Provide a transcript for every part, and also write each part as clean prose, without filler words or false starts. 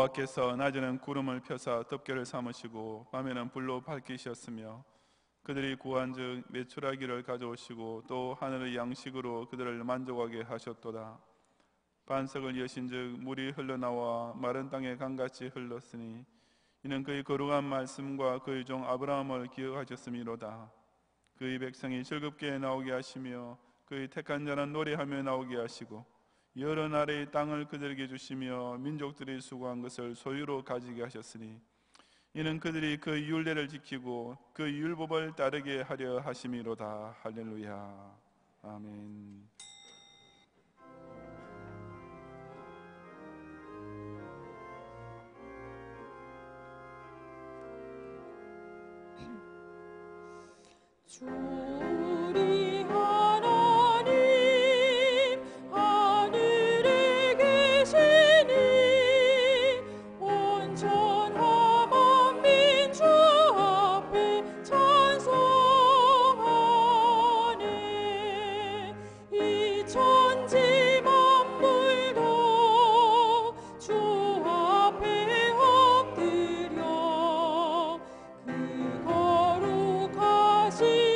여호와께서 낮에는 구름을 펴사 덮개를 삼으시고 밤에는 불로 밝히셨으며 그들이 구한즉 메추라기를 가져오시고 또 하늘의 양식으로 그들을 만족하게 하셨도다. 반석을 여신즉 물이 흘러나와 마른 땅에 강같이 흘렀으니 이는 그의 거룩한 말씀과 그의 종 아브라함을 기억하셨음이로다. 그의 백성이 즐겁게 나오게 하시며 그의 택한 자는 노래하며 나오게 하시고 여러 나라의 땅을 그들에게 주시며 민족들이 수고한 것을 소유로 가지게 하셨으니 이는 그들이 그 율례를 지키고 그 율법을 따르게 하려 하심이로다. 할렐루야. 아멘. 우리 하나님 하늘에 계시니 온전한 만민 주 앞에 찬송하네. 이 천지 만물도 주 앞에 엎드려 그 거룩하신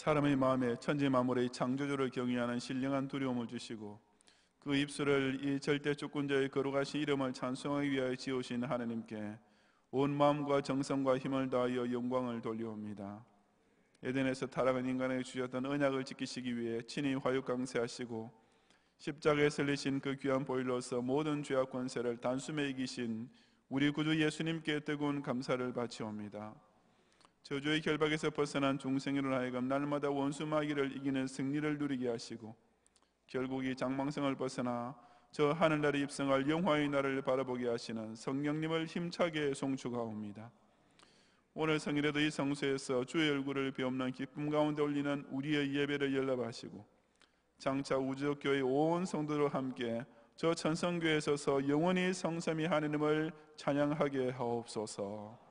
사람의 마음에 천지 만물의 창조주를 경외하는 신령한 두려움을 주시고 그 입술을 이 절대 주권자의 거룩하신 이름을 찬송하기 위하여 지으신 하나님께 온 마음과 정성과 힘을 다하여 영광을 돌려옵니다. 에덴에서 타락한 인간에게 주셨던 언약을 지키시기 위해 친히 화육 강세하시고 십자가에 설리신 그 귀한 보혈로서 모든 죄악 권세를 단숨에 이기신 우리 구주 예수님께 뜨거운 감사를 바치옵니다. 저주의 결박에서 벗어난 중생으로 하여금 날마다 원수 마귀를 이기는 승리를 누리게 하시고 결국 이 장망성을 벗어나 저 하늘나라에 입성할 영화의 날을 바라보게 하시는 성령님을 힘차게 송축하옵니다. 오늘 성일에도 이 성소에서 주의 얼굴을 비옵는 기쁨 가운데 올리는 우리의 예배를 연락하시고 장차 우주교회 온 성도들과 함께 저 천성교회에 서서 영원히 성삼위 하느님을 찬양하게 하옵소서.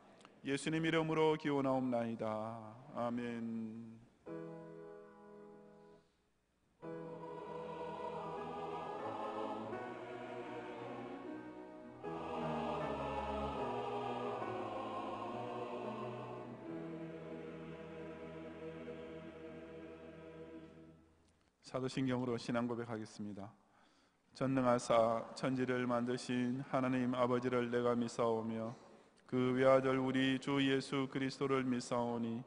예수님 이름으로 기원하옵나이다. 아멘. 사도신경으로 신앙 고백하겠습니다. 전능하사 천지를 만드신 하나님 아버지를 내가 믿사오며 그 외아들 우리 주 예수 그리스도를 믿사오니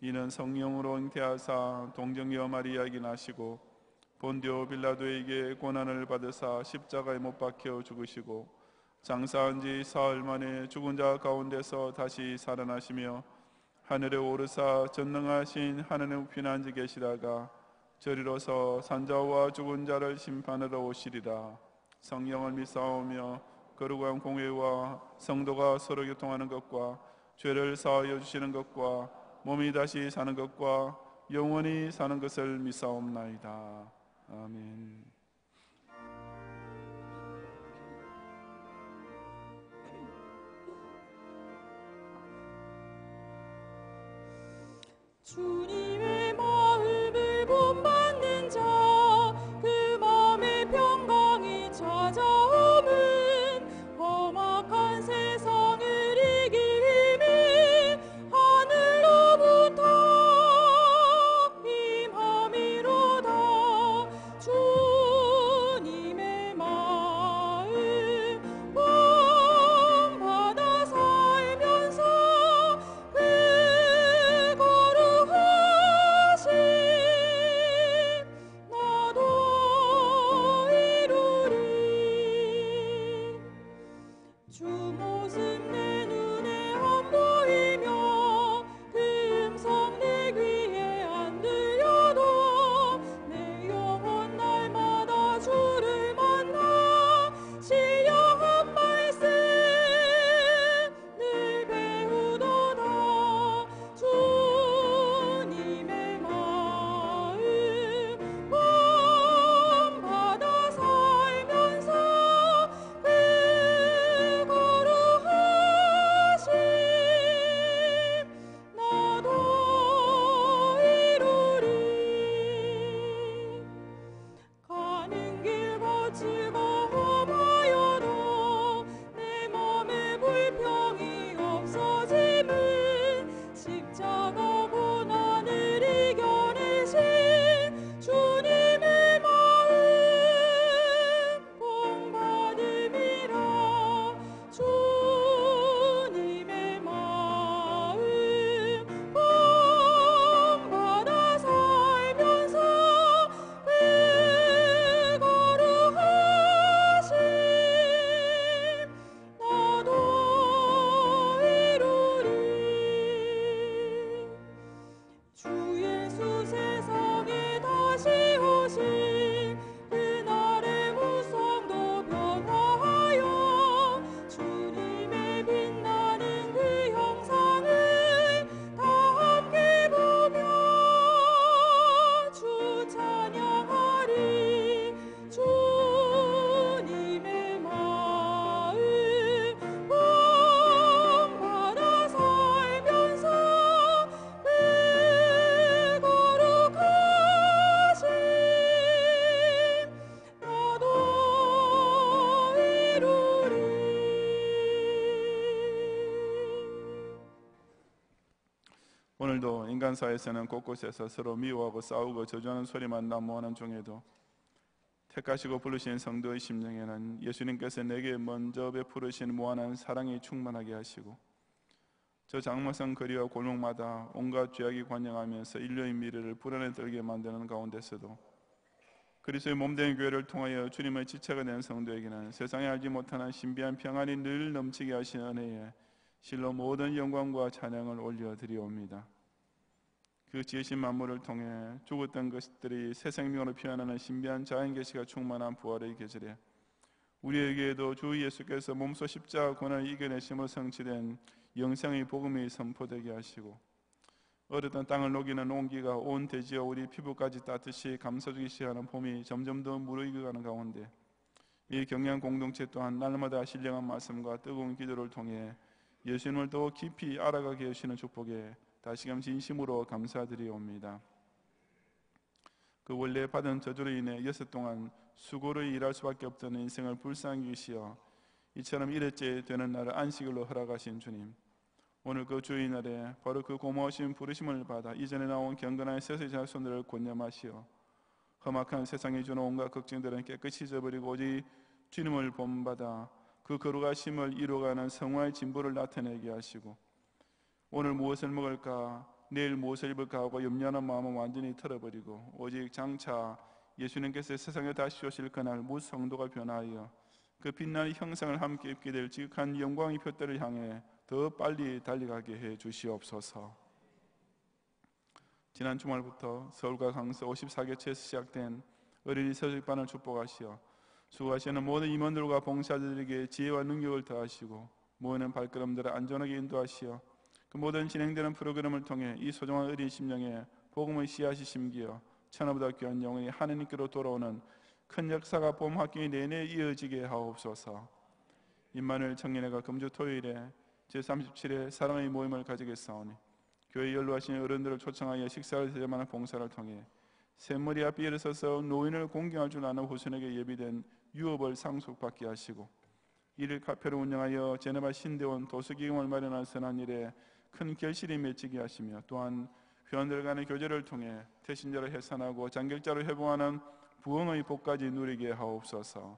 이는 성령으로 잉태하사 동정녀 마리아에게 나시고 본디오 빌라도에게 고난을 받으사 십자가에 못 박혀 죽으시고 장사한 지 사흘 만에 죽은 자 가운데서 다시 살아나시며 하늘에 오르사 전능하신 하늘의 우편에 앉아 계시다가 저리로서 산자와 죽은 자를 심판하러 오시리라. 성령을 믿사오며 거룩한 공회와 성도가 서로 교통하는 것과 죄를 사하여 주시는 것과 몸이 다시 사는 것과 영원히 사는 것을 믿사옵나이다. 아멘. 주님의 마음을 본받는 자, 그 마음의 평강이 찾아오면 험악한 세상을 이길 힘이 하늘로부터 임함이로다. 주님의 마음 본받아 살면서 나도 이루리. 주 모습 내 눈에 안 보이며 그 음성 내 귀에 안 들려도 내 영혼 날마다 주를 만나 신령한 말씀 늘 배우도다. 주님의 마음 본받아 살면서 그 거룩하심 나도 이루리. 가는 길 거칠고 험하여도 내 맘에 불평이 없어짐은 십자가 고난을 이겨내신 주님의 마음 본받음이라. 주님의 마음 본받아 살면서 그 거룩하심 나도 이루리. 주 예수 세상에 다시 오실 그날의 무성도 변화하여 주님의 빛나는 그 형상을 다 함께 보며 주 찬양하리. 주님의 마음 본받아 살면서 그 거룩하심 나도 이루리. 오늘도 인간사에서는 곳곳에서 서로 미워하고 싸우고 저주하는 소리만 난무하는 중에도 택하시고 부르신 성도의 심령에는 예수님께서 내게 먼저 베푸르신 무한한 사랑이 충만하게 하시고 저 장막성 거리와 골목마다 온갖 죄악이 관영하면서 인류의 미래를 불안에 떨게 만드는 가운데서도 그리스도의 몸된 교회를 통하여 주님의 지체가 된 성도에게는 세상에 알지 못하는 신비한 평안이 늘 넘치게 하신 은혜에 실로 모든 영광과 찬양을 올려드리옵니다. 그 지으신 만물을 통해 죽었던 것들이 새 생명으로 피어나는 신비한 자연 계시가 충만한 부활의 계절에 우리에게도 주 예수께서 몸소 십자가 고난을 이겨내심으로 성취된 영생의 복음이 선포되게 하시고 어렸던 땅을 녹이는 온기가 온 대지와 우리 피부까지 따뜻이 감싸주기 시작하는 봄이 점점 더 무르익어가는 가운데 이 경양 공동체 또한 날마다 신령한 말씀과 뜨거운 기도를 통해 예수님을 더 깊이 알아가게 하시는 축복에 다시금 진심으로 감사드리옵니다. 그 원래 받은 저주로 인해 6 동안 수고로 일할 수밖에 없던 인생을 불쌍히 여기시어 이처럼 일흘째 되는 날을 안식일로 허락하신 주님, 오늘 그 주의 날에 바로 그 고마우신 부르심을 받아 이전에 나온 경건한 세세 자손들을 권념하시어 험악한 세상에 주는 온갖 걱정들은 깨끗이 잊어버리고 오직 주님을 본받아 그 거룩하심을 이루어가는 성화의 진보를 나타내게 하시고, 오늘 무엇을 먹을까, 내일 무엇을 입을까 하고 염려하는 마음은 완전히 털어버리고 오직 장차 예수님께서 세상에 다시 오실 그날 무성도가 변하여 그 빛나는 형상을 함께 입게 될 지극한 영광의 표대를 향해 더 빨리 달려가게 해 주시옵소서. 지난 주말부터 서울과 강서 54개체에서 시작된 어린이 서식반을 축복하시어 수고하시는 모든 임원들과 봉사자들에게 지혜와 능력을 더하시고 모이는 발걸음들을 안전하게 인도하시어 그 모든 진행되는 프로그램을 통해 이 소중한 어린 심령에 복음의 씨앗이 심기어 천하보다 귀한 영혼이 하느님께로 돌아오는 큰 역사가 봄 학기 내내 이어지게 하옵소서. 임마누엘 청년회가 금주 토요일에 제37회 사랑의 모임을 가지겠사오니 교회 연로하신 어른들을 초청하여 식사를 대접하는 봉사를 통해 샘머리 앞에 일어서서 노인을 공경할 줄 아는 후손에게 예비된 유업을 상속받게 하시고 이를 카페로 운영하여 제네바 신대원 도서기금을 마련한 선한 일에 큰 결실이 맺히게 하시며 또한 회원들 간의 교제를 통해 태신자를 해산하고 장결자를 회복하는 부흥의 복까지 누리게 하옵소서.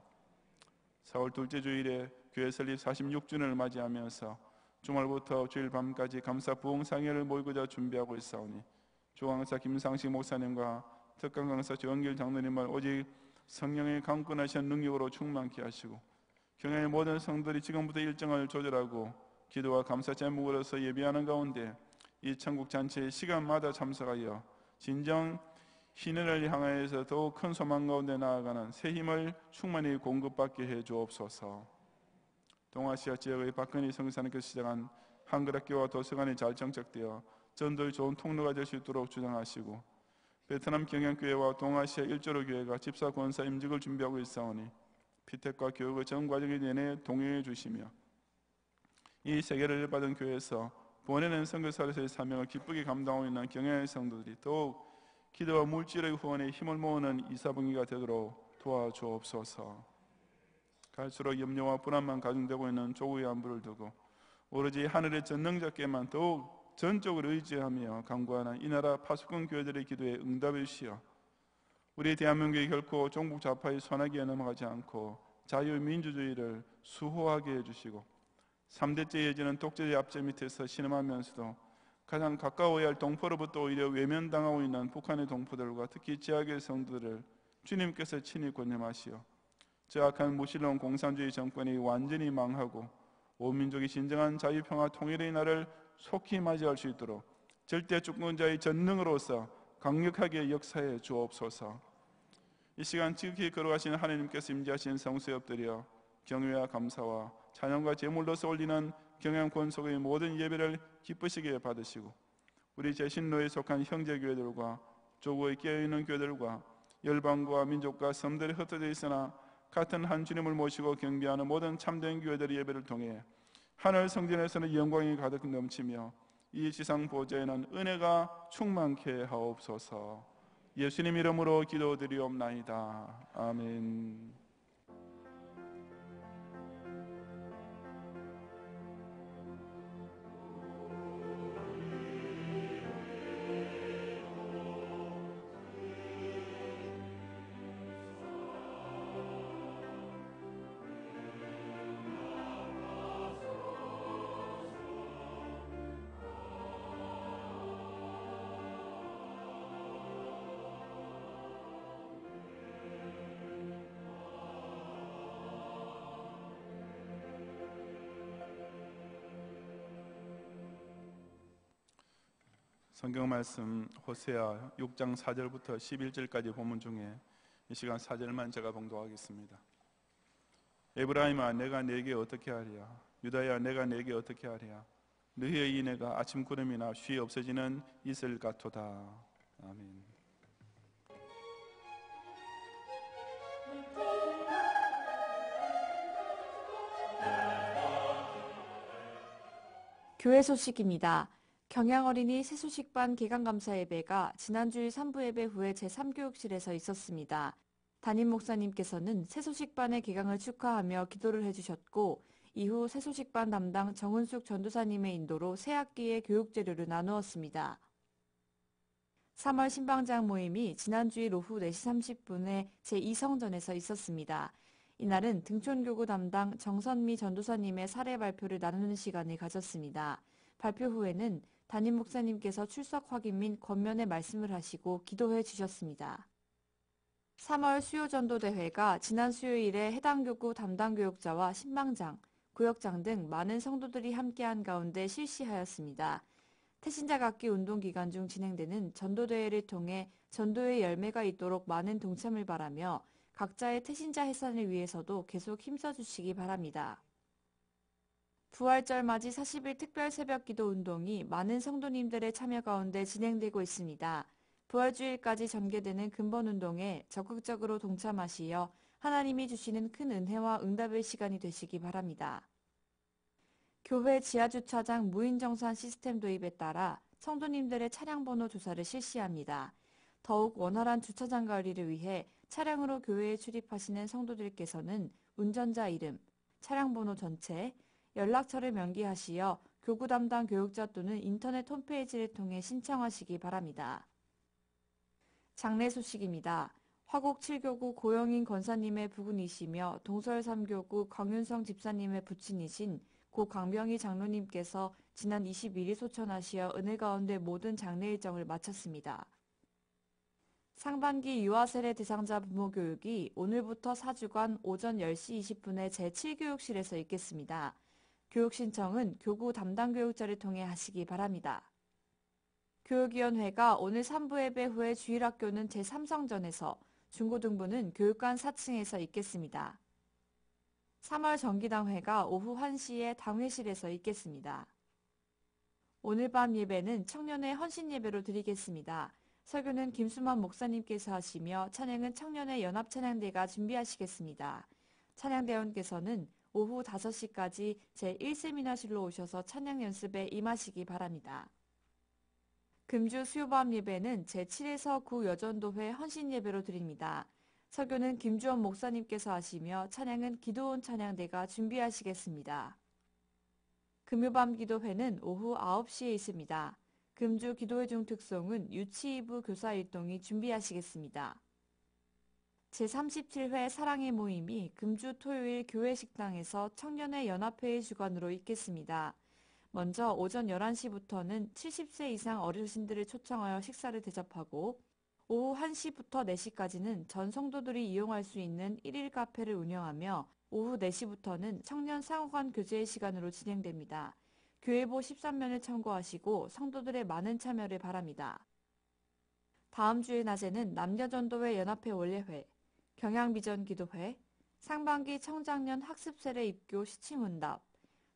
4월 둘째 주일에 교회 설립 46주년을 맞이하면서 주말부터 주일 밤까지 감사 부흥 상회를 모이고자 준비하고 있사오니 조강사 김상식 목사님과 특강 강사 조영길 장로님을 오직 성령의 강권하신 능력으로 충만케 하시고 경영의 모든 성들이 지금부터 일정을 조절하고 기도와 감사 제목으로서 예비하는 가운데 이 천국 잔치의 시간마다 참석하여 진정 신을 향하여서 더욱 큰 소망 가운데 나아가는 새 힘을 충만히 공급받게 해 주옵소서. 동아시아 지역의 박근희 성사님께서 시작한 한글학교와 도서관이 잘 정착되어 전도의 좋은 통로가 될 수 있도록 주장하시고 베트남 경영교회와 동아시아 일조로 교회가 집사 권사 임직을 준비하고 있사오니 피택과 교육의 전 과정이 내내 동행해 주시며 이 세계를 받은 교회에서 보내는 선교사로서의 사명을 기쁘게 감당하고 있는 경영의 성도들이 더욱 기도와 물질의 후원에 힘을 모으는 이사분기가 되도록 도와주옵소서. 갈수록 염려와 불안만 가중되고 있는 조국의 안부를 두고 오로지 하늘의 전능자께만 더욱 전적으로 의지하며 간구하는 이 나라 파수꾼 교회들의 기도에 응답해 주시어 우리 대한민국이 결코 종북 좌파의 손아귀에 넘어가지 않고 자유민주주의를 수호하게 해주시고 3대째 이어지는 독재의 압제 밑에서 신음하면서도 가장 가까워야 할 동포로부터 오히려 외면당하고 있는 북한의 동포들과 특히 지하교회 성도들을 주님께서 친히 권념하시어 저 악한 무신론 공산주의 정권이 완전히 망하고 온 민족이 진정한 자유평화 통일의 날을 속히 맞이할 수 있도록 절대 주권자의 전능으로서 강력하게 역사해 주옵소서. 이 시간 지극히 걸어가신 하나님께서 임재하신 성수에 엎드려 경외와 감사와 찬양과 제물로서 올리는 경영 권속의 모든 예배를 기쁘시게 받으시고 우리 제신로에 속한 형제교회들과 조국의 깨어있는 교회들과 열방과 민족과 섬들이 흩어져 있으나 같은 한 주님을 모시고 경배하는 모든 참된 교회들의 예배를 통해 하늘 성전에서는 영광이 가득 넘치며 이 지상 보좌에는 은혜가 충만케 하옵소서. 예수님 이름으로 기도드리옵나이다. 아멘. 성경 말씀 호세아 6장 4절부터 11절까지 본문 중에 이 시간 4절만 제가 봉독하겠습니다. 에브라임아 내가 네게 어떻게 하랴 유다야 내가 네게 어떻게 하랴 너희의 인애가 아침 구름이나 쉬 없어지는 이슬 같도다. 아멘. 교회 소식입니다. 경양어린이 새소식반 개강감사 예배가 지난주일 3부 예배 후에 제3교육실에서 있었습니다. 담임 목사님께서는 새소식반의 개강을 축하하며 기도를 해주셨고 이후 새소식반 담당 정은숙 전도사님의 인도로 새학기의 교육재료를 나누었습니다. 3월 신방장 모임이 지난주일 오후 4시 30분에 제2성전에서 있었습니다. 이날은 등촌교구 담당 정선미 전도사님의 사례 발표를 나누는 시간을 가졌습니다. 발표 후에는 담임 목사님께서 출석 확인 및 권면의 말씀을 하시고 기도해 주셨습니다. 3월 수요전도대회가 지난 수요일에 해당 교구 담당 교육자와 신방장, 구역장 등 많은 성도들이 함께한 가운데 실시하였습니다. 태신자 갖기 운동 기간 중 진행되는 전도대회를 통해 전도의 열매가 있도록 많은 동참을 바라며 각자의 태신자 해산을 위해서도 계속 힘써주시기 바랍니다. 부활절 맞이 40일 특별 새벽 기도 운동이 많은 성도님들의 참여 가운데 진행되고 있습니다. 부활주일까지 전개되는 근본 운동에 적극적으로 동참하시어 하나님이 주시는 큰 은혜와 응답의 시간이 되시기 바랍니다. 교회 지하주차장 무인정산 시스템 도입에 따라 성도님들의 차량 번호 조사를 실시합니다. 더욱 원활한 주차장 관리를 위해 차량으로 교회에 출입하시는 성도들께서는 운전자 이름, 차량 번호 전체, 연락처를 명기하시어 교구 담당 교육자 또는 인터넷 홈페이지를 통해 신청하시기 바랍니다. 장례 소식입니다. 화곡 7교구 고영인 권사님의 부군이시며 동설 3교구 광윤성 집사님의 부친이신 고 강병희 장로님께서 지난 21일 소천하시어 은혜 가운데 모든 장례 일정을 마쳤습니다. 상반기 유아세례 대상자 부모 교육이 오늘부터 4주간 오전 10시 20분에 제7교육실에서 있겠습니다. 교육 신청은 교구 담당 교육자를 통해 하시기 바랍니다. 교육위원회가 오늘 3부 예배 후에 주일학교는 제3성전에서, 중고등부는 교육관 4층에서 있겠습니다. 3월 정기당회가 오후 1시에 당회실에서 있겠습니다. 오늘 밤 예배는 청년의 헌신 예배로 드리겠습니다. 설교는 김수만 목사님께서 하시며 찬양은 청년의 연합찬양대가 준비하시겠습니다. 찬양대원께서는 오후 5시까지 제1세미나실로 오셔서 찬양 연습에 임하시기 바랍니다. 금주 수요밤 예배는 제7에서 9 여전도회 헌신 예배로 드립니다. 설교는 김주원 목사님께서 하시며 찬양은 기도원 찬양대가 준비하시겠습니다. 금요밤 기도회는 오후 9시에 있습니다. 금주 기도회 중 특송은 유치이부 교사 일동이 준비하시겠습니다. 제37회 사랑의 모임이 금주 토요일 교회 식당에서 청년의 연합회의 주관으로 있겠습니다. 먼저 오전 11시부터는 70세 이상 어르신들을 초청하여 식사를 대접하고 오후 1시부터 4시까지는 전 성도들이 이용할 수 있는 1일 카페를 운영하며 오후 4시부터는 청년 상호간 교제의 시간으로 진행됩니다. 교회보 13면을 참고하시고 성도들의 많은 참여를 바랍니다. 다음 주의 낮에는 남녀전도회 연합회 원례회, 경양비전 기도회, 상반기 청장년 학습세례 입교 시침응답,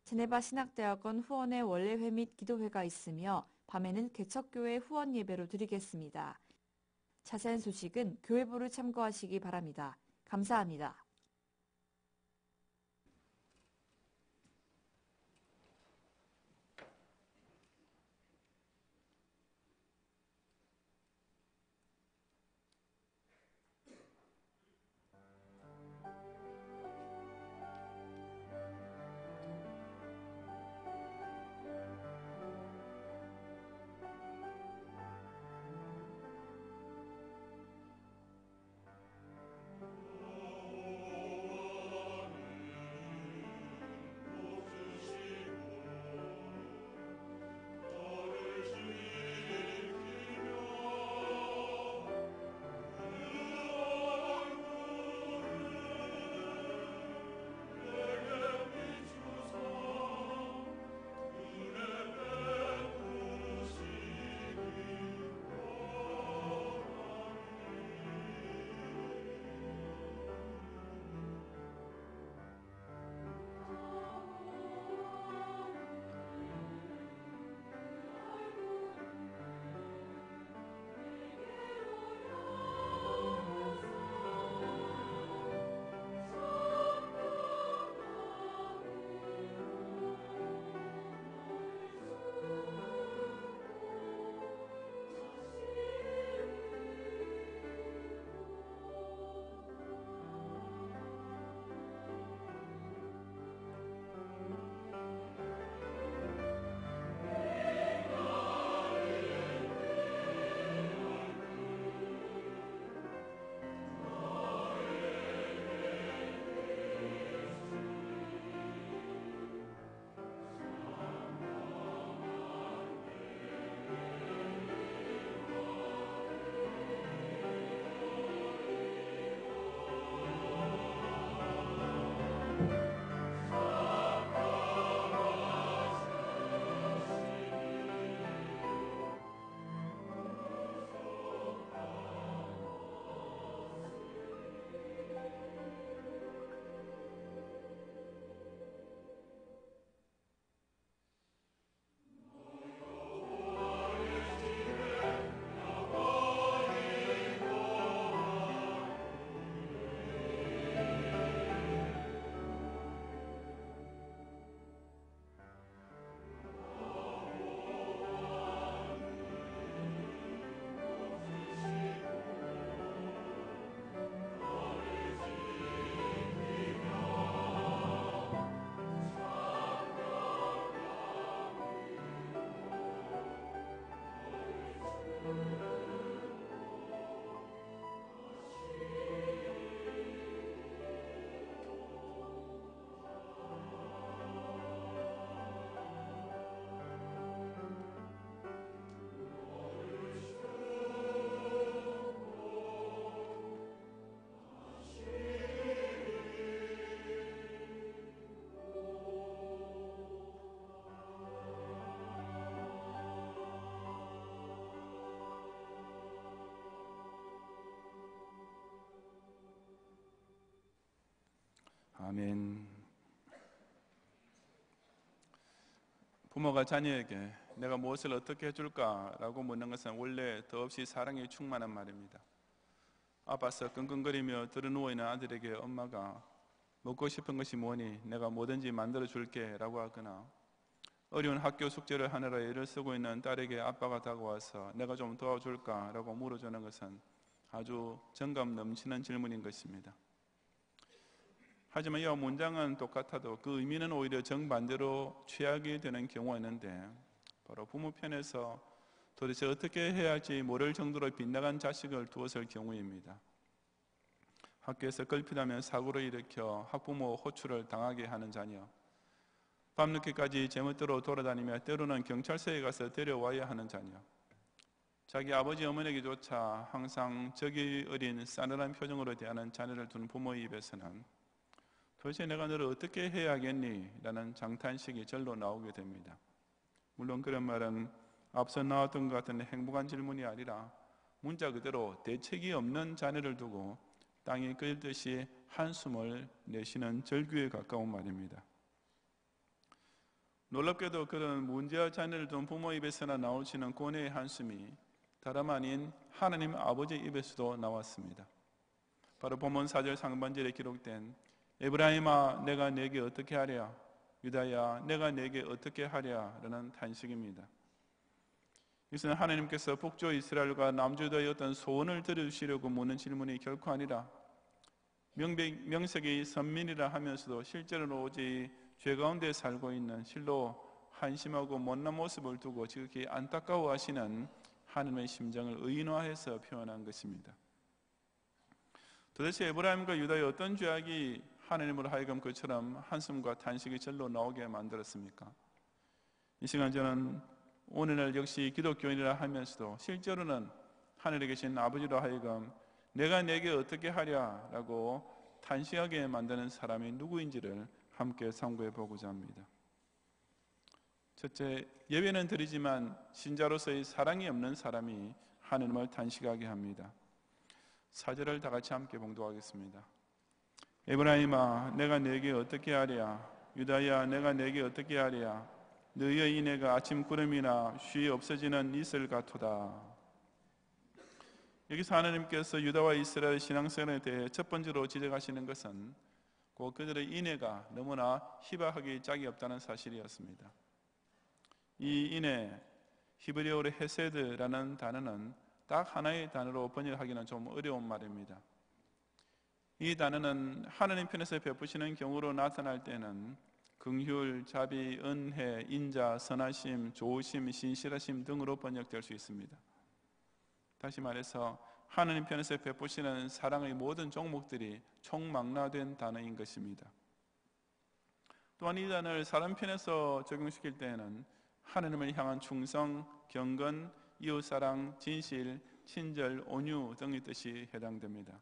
제네바 신학대학원 후원회 원례회 및 기도회가 있으며 밤에는 개척교회 후원 예배로 드리겠습니다. 자세한 소식은 교회부를 참고하시기 바랍니다. 감사합니다. 아멘. 부모가 자녀에게 내가 무엇을 어떻게 해줄까라고 묻는 것은 원래 더없이 사랑이 충만한 말입니다. 아파서 끙끙거리며 드러누워있는 아들에게 엄마가 먹고 싶은 것이 뭐니 내가 뭐든지 만들어줄게 라고 하거나, 어려운 학교 숙제를 하느라 애를 쓰고 있는 딸에게 아빠가 다가와서 내가 좀 도와줄까 라고 물어주는 것은 아주 정감 넘치는 질문인 것입니다. 하지만 이 문장은 똑같아도 그 의미는 오히려 정반대로 취하게 되는 경우가 있는데, 바로 부모 편에서 도대체 어떻게 해야 할지 모를 정도로 빗나간 자식을 두었을 경우입니다. 학교에서 걸핏하면 사고를 일으켜 학부모 호출을 당하게 하는 자녀, 밤늦게까지 제멋대로 돌아다니며 때로는 경찰서에 가서 데려와야 하는 자녀, 자기 아버지 어머니에게조차 항상 적이 어린 싸늘한 표정으로 대하는 자녀를 둔 부모의 입에서는 도대체 내가 너를 어떻게 해야 하겠니? 라는 장탄식이 절로 나오게 됩니다. 물론 그런 말은 앞서 나왔던 것 같은 행복한 질문이 아니라 문자 그대로 대책이 없는 자녀를 두고 땅이 끓듯이 한숨을 내쉬는 절규에 가까운 말입니다. 놀랍게도 그런 문제와 자녀를 둔 부모 입에서나 나오시는 고뇌의 한숨이 다름 아닌 하나님 아버지 입에서도 나왔습니다. 바로 본문 4절 상반절에 기록된 에브라임아 내가 네게 어떻게 하랴, 유다야 내가 네게 어떻게 하랴 라는 탄식입니다. 이것은 하나님께서 북조 이스라엘과 남조 유다의 어떤 소원을 들어주시려고 묻는 질문이 결코 아니라, 명색이 선민이라 하면서도 실제로는 오직 죄 가운데 살고 있는 실로 한심하고 못난 모습을 두고 지극히 안타까워하시는 하나님의 심정을 의인화해서 표현한 것입니다. 도대체 에브라임과 유다의 어떤 죄악이 하나님으로 하여금 그처럼 한숨과 탄식이 절로 나오게 만들었습니까? 이 시간 저는 오늘날 역시 기독교인이라 하면서도 실제로는 하늘에 계신 아버지로 하여금 내가 내게 어떻게 하랴 라고 탄식하게 만드는 사람이 누구인지를 함께 상고해 보고자 합니다. 첫째, 예배는 드리지만 신자로서의 사랑이 없는 사람이 하나님을 탄식하게 합니다. 4절을 다 같이 함께 봉독하겠습니다. 에브라임아 내가 내게 어떻게 하랴, 유다야 내가 내게 어떻게 하랴, 너희의 인애가 아침 구름이나 쉬 없어지는 이슬 같도다. 여기서 하나님께서 유다와 이스라엘 신앙생활에 대해 첫 번째로 지적하시는 것은 곧 그들의 인애가 너무나 희박하기 짝이 없다는 사실이었습니다. 이 인애, 히브리어로 헤세드라는 단어는 딱 하나의 단어로 번역하기는 좀 어려운 말입니다. 이 단어는 하나님 편에서 베푸시는 경우로 나타날 때는 긍휼, 자비, 은혜, 인자, 선하심, 좋으심, 신실하심 등으로 번역될 수 있습니다. 다시 말해서 하나님 편에서 베푸시는 사랑의 모든 종목들이 총망라된 단어인 것입니다. 또한 이 단어를 사람 편에서 적용시킬 때에는 하나님을 향한 충성, 경건, 이웃사랑, 진실, 친절, 온유 등의 뜻이 해당됩니다.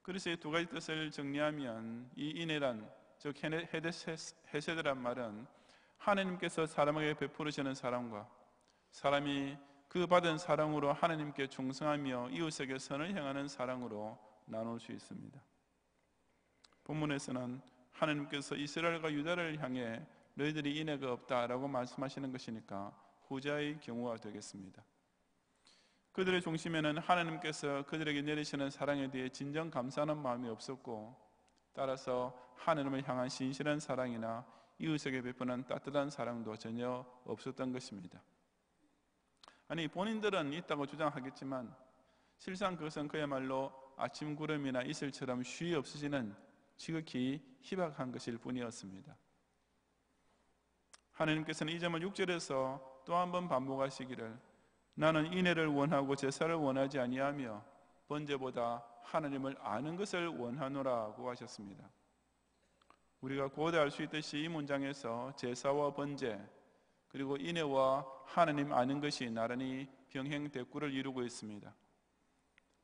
그래서 이 두 가지 뜻을 정리하면 이 인애란, 즉 헤세드란 말은 하나님께서 사람에게 베푸시는 사랑과 사람이 그 받은 사랑으로 하나님께 충성하며 이웃에게 선을 행하는 사랑으로 나눌 수 있습니다. 본문에서는 하나님께서 이스라엘과 유다를 향해 너희들이 인애가 없다라고 말씀하시는 것이니까 후자의 경우가 되겠습니다. 그들의 중심에는 하나님께서 그들에게 내리시는 사랑에 대해 진정 감사하는 마음이 없었고, 따라서 하나님을 향한 신실한 사랑이나 이웃에게 베푸는 따뜻한 사랑도 전혀 없었던 것입니다. 아니, 본인들은 있다고 주장하겠지만 실상 그것은 그야말로 아침 구름이나 이슬처럼 쉬 없어지는 지극히 희박한 것일 뿐이었습니다. 하나님께서는 이 점을 6절에서 또 한 번 반복하시기를 나는 인애를 원하고 제사를 원하지 아니하며 번제보다 하나님을 아는 것을 원하노라고 하셨습니다. 우리가 고대 알 수 있듯이 이 문장에서 제사와 번제 그리고 인애와 하나님 아는 것이 나란히 병행대꾸를 이루고 있습니다.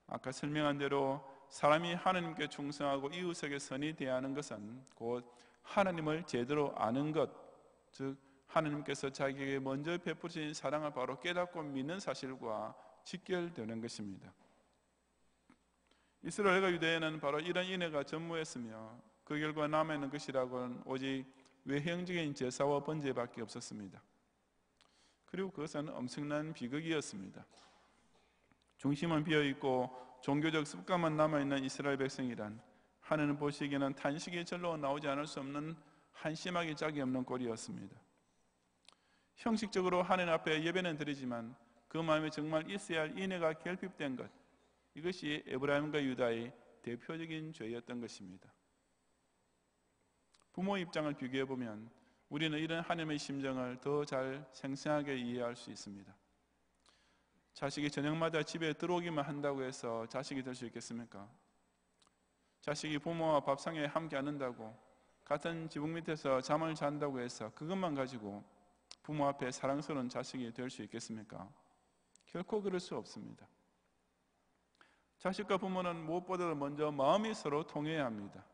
아까 설명한 대로 사람이 하나님께 충성하고 이웃에게 선히 대하는 것은 곧 하나님을 제대로 아는 것, 즉 하나님께서 자기에게 먼저 베푸신 사랑을 바로 깨닫고 믿는 사실과 직결되는 것입니다. 이스라엘과 유대에는 바로 이런 인애가 전무했으며 그 결과 남아있는 것이라고는 오직 외형적인 제사와 번제밖에 없었습니다. 그리고 그것은 엄청난 비극이었습니다. 중심은 비어있고 종교적 습관만 남아있는 이스라엘 백성이란 하나님 보시기에는 탄식이 절로 나오지 않을 수 없는 한심하기 짝이 없는 꼴이었습니다. 형식적으로 하나님 앞에 예배는 드리지만 그 마음에 정말 있어야 할 인애가 결핍된 것, 이것이 에브라임과 유다의 대표적인 죄였던 것입니다. 부모 입장을 비교해보면 우리는 이런 하나님의 심정을 더 잘 생생하게 이해할 수 있습니다. 자식이 저녁마다 집에 들어오기만 한다고 해서 자식이 될 수 있겠습니까? 자식이 부모와 밥상에 함께 앉는다고, 같은 지붕 밑에서 잠을 잔다고 해서 그것만 가지고 부모 앞에 사랑스러운 자식이 될 수 있겠습니까? 결코 그럴 수 없습니다. 자식과 부모는 무엇보다도 먼저 마음이 서로 통해야 합니다.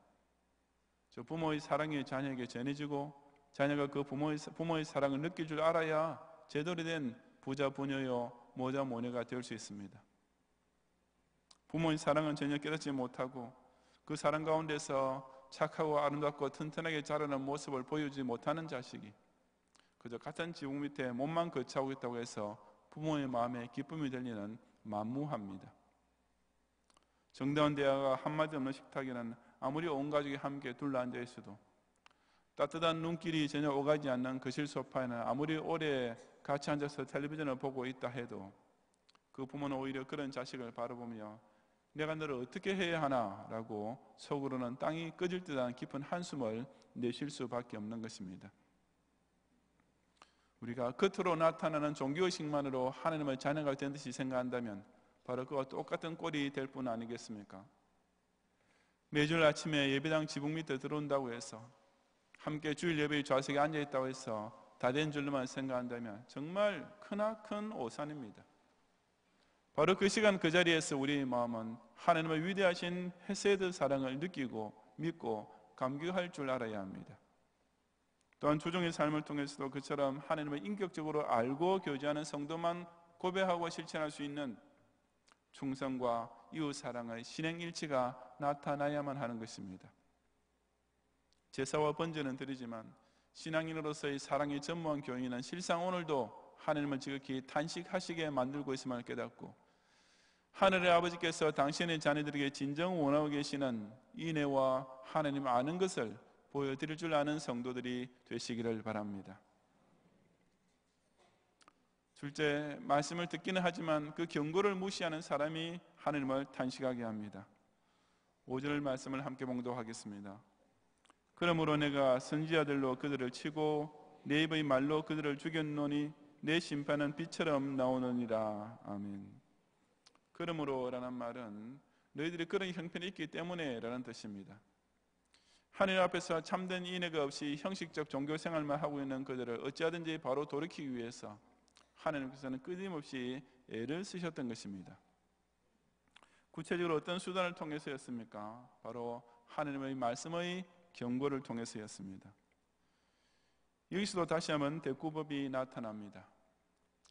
저 부모의 사랑이 자녀에게 전해지고 자녀가 그 부모의 사랑을 느낄 줄 알아야 제대로 된 부자 부녀요 모자 모녀가 될 수 있습니다. 부모의 사랑은 전혀 깨닫지 못하고 그 사랑 가운데서 착하고 아름답고 튼튼하게 자라는 모습을 보여주지 못하는 자식이 그저 같은 지붕 밑에 몸만 거치하고 있다고 해서 부모의 마음에 기쁨이 될 리는 만무합니다. 정다운 대화가 한마디 없는 식탁에는 아무리 온 가족이 함께 둘러앉아 있어도 따뜻한 눈길이 전혀 오가지 않는 거실 소파에는 아무리 오래 같이 앉아서 텔레비전을 보고 있다 해도 그 부모는 오히려 그런 자식을 바라보며 내가 너를 어떻게 해야 하나 라고 속으로는 땅이 꺼질 듯한 깊은 한숨을 내쉴 수밖에 없는 것입니다. 우리가 겉으로 나타나는 종교의식만으로 하나님의 자녀가 된 듯이 생각한다면 바로 그와 똑같은 꼴이 될 뿐 아니겠습니까? 매주 아침에 예배당 지붕 밑에 들어온다고 해서 함께 주일 예배의 좌석에 앉아있다고 해서 다 된 줄로만 생각한다면 정말 크나큰 오산입니다. 바로 그 시간 그 자리에서 우리의 마음은 하나님의 위대하신 헤세드 사랑을 느끼고 믿고 감격할 줄 알아야 합니다. 또한 주종의 삶을 통해서도 그처럼 하나님을 인격적으로 알고 교제하는 성도만 고백하고 실천할 수 있는 충성과 이웃사랑의 신행일치가 나타나야만 하는 것입니다. 제사와 번제는 드리지만 신앙인으로서의 사랑이 전무한 교인은 실상 오늘도 하나님을 지극히 탄식하시게 만들고 있음을 깨닫고 하늘의 아버지께서 당신의 자녀들에게 진정 원하고 계시는 인애와 하나님 아는 것을 보여드릴 줄 아는 성도들이 되시기를 바랍니다. 둘째, 말씀을 듣기는 하지만 그 경고를 무시하는 사람이 하나님을 탄식하게 합니다. 5절 말씀을 함께 봉독하겠습니다. 그러므로 내가 선지자들로 그들을 치고 내 입의 말로 그들을 죽였노니 내 심판은 빛처럼 나오느니라. 아멘. 그러므로 라는 말은 너희들이 그런 형편이 있기 때문에 라는 뜻입니다. 하나님 앞에서 참된 인애가 없이 형식적 종교생활만 하고 있는 그들을 어찌하든지 바로 돌이키기 위해서 하나님께서는 끊임없이 애를 쓰셨던 것입니다. 구체적으로 어떤 수단을 통해서였습니까? 바로 하나님의 말씀의 경고를 통해서였습니다. 여기서도 다시 한번 대꾸법이 나타납니다.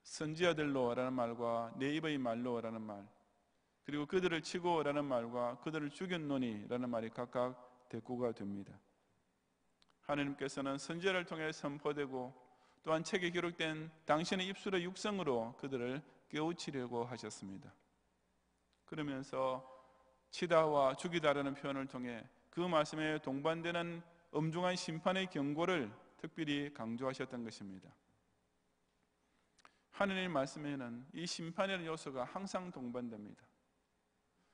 선지자들로 라는 말과 내 입의 말로 라는 말, 그리고 그들을 치고 라는 말과 그들을 죽였노니 라는 말이 각각 대꾸가 됩니다. 하나님께서는 선지자를 통해 선포되고 또한 책에 기록된 당신의 입술의 육성으로 그들을 깨우치려고 하셨습니다. 그러면서 치다와 죽이다라는 표현을 통해 그 말씀에 동반되는 엄중한 심판의 경고를 특별히 강조하셨던 것입니다. 하나님의 말씀에는 이 심판이라는 요소가 항상 동반됩니다.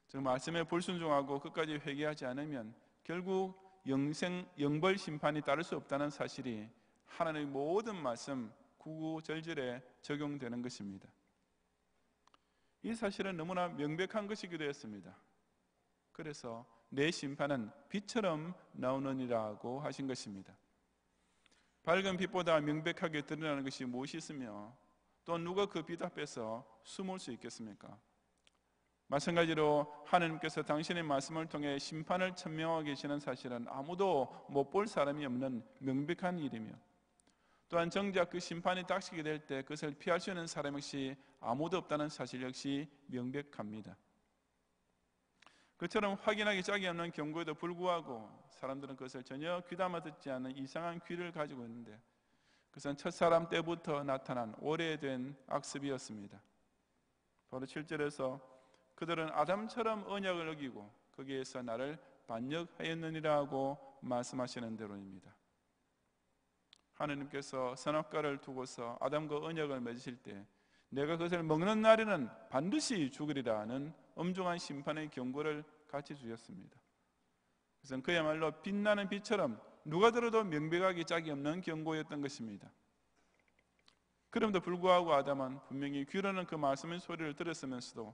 즉 말씀에 불순종하고 끝까지 회개하지 않으면 결국 영벌 심판이 따를 수 없다는 사실이 하나님의 모든 말씀 구구절절에 적용되는 것입니다. 이 사실은 너무나 명백한 것이기도 했습니다. 그래서 내 심판은 빛처럼 나오느니라고 하신 것입니다. 밝은 빛보다 명백하게 드러나는 것이 무엇이 있으며 또 누가 그 빛 앞에서 숨을 수 있겠습니까? 마찬가지로 하나님께서 당신의 말씀을 통해 심판을 천명하고 계시는 사실은 아무도 못 볼 사람이 없는 명백한 일이며 또한 정작 그 심판이 닥치게 될 때 그것을 피할 수 있는 사람 역시 아무도 없다는 사실 역시 명백합니다. 그처럼 확인하기 짝이 없는 경고에도 불구하고 사람들은 그것을 전혀 귀담아 듣지 않는 이상한 귀를 가지고 있는데, 그것은 첫사람 때부터 나타난 오래된 악습이었습니다. 바로 7절에서 그들은 아담처럼 언약을 어기고 거기에서 나를 반역하였느니라 하고 말씀하시는 대로입니다. 하느님께서 선악과를 두고서 아담과 언약을 맺으실 때 내가 그것을 먹는 날에는 반드시 죽으리라는 엄중한 심판의 경고를 같이 주셨습니다. 그것은 그야말로 빛나는 빛처럼 누가 들어도 명백하기 짝이 없는 경고였던 것입니다. 그럼에도 불구하고 아담은 분명히 귀로는 그 말씀의 소리를 들었으면서도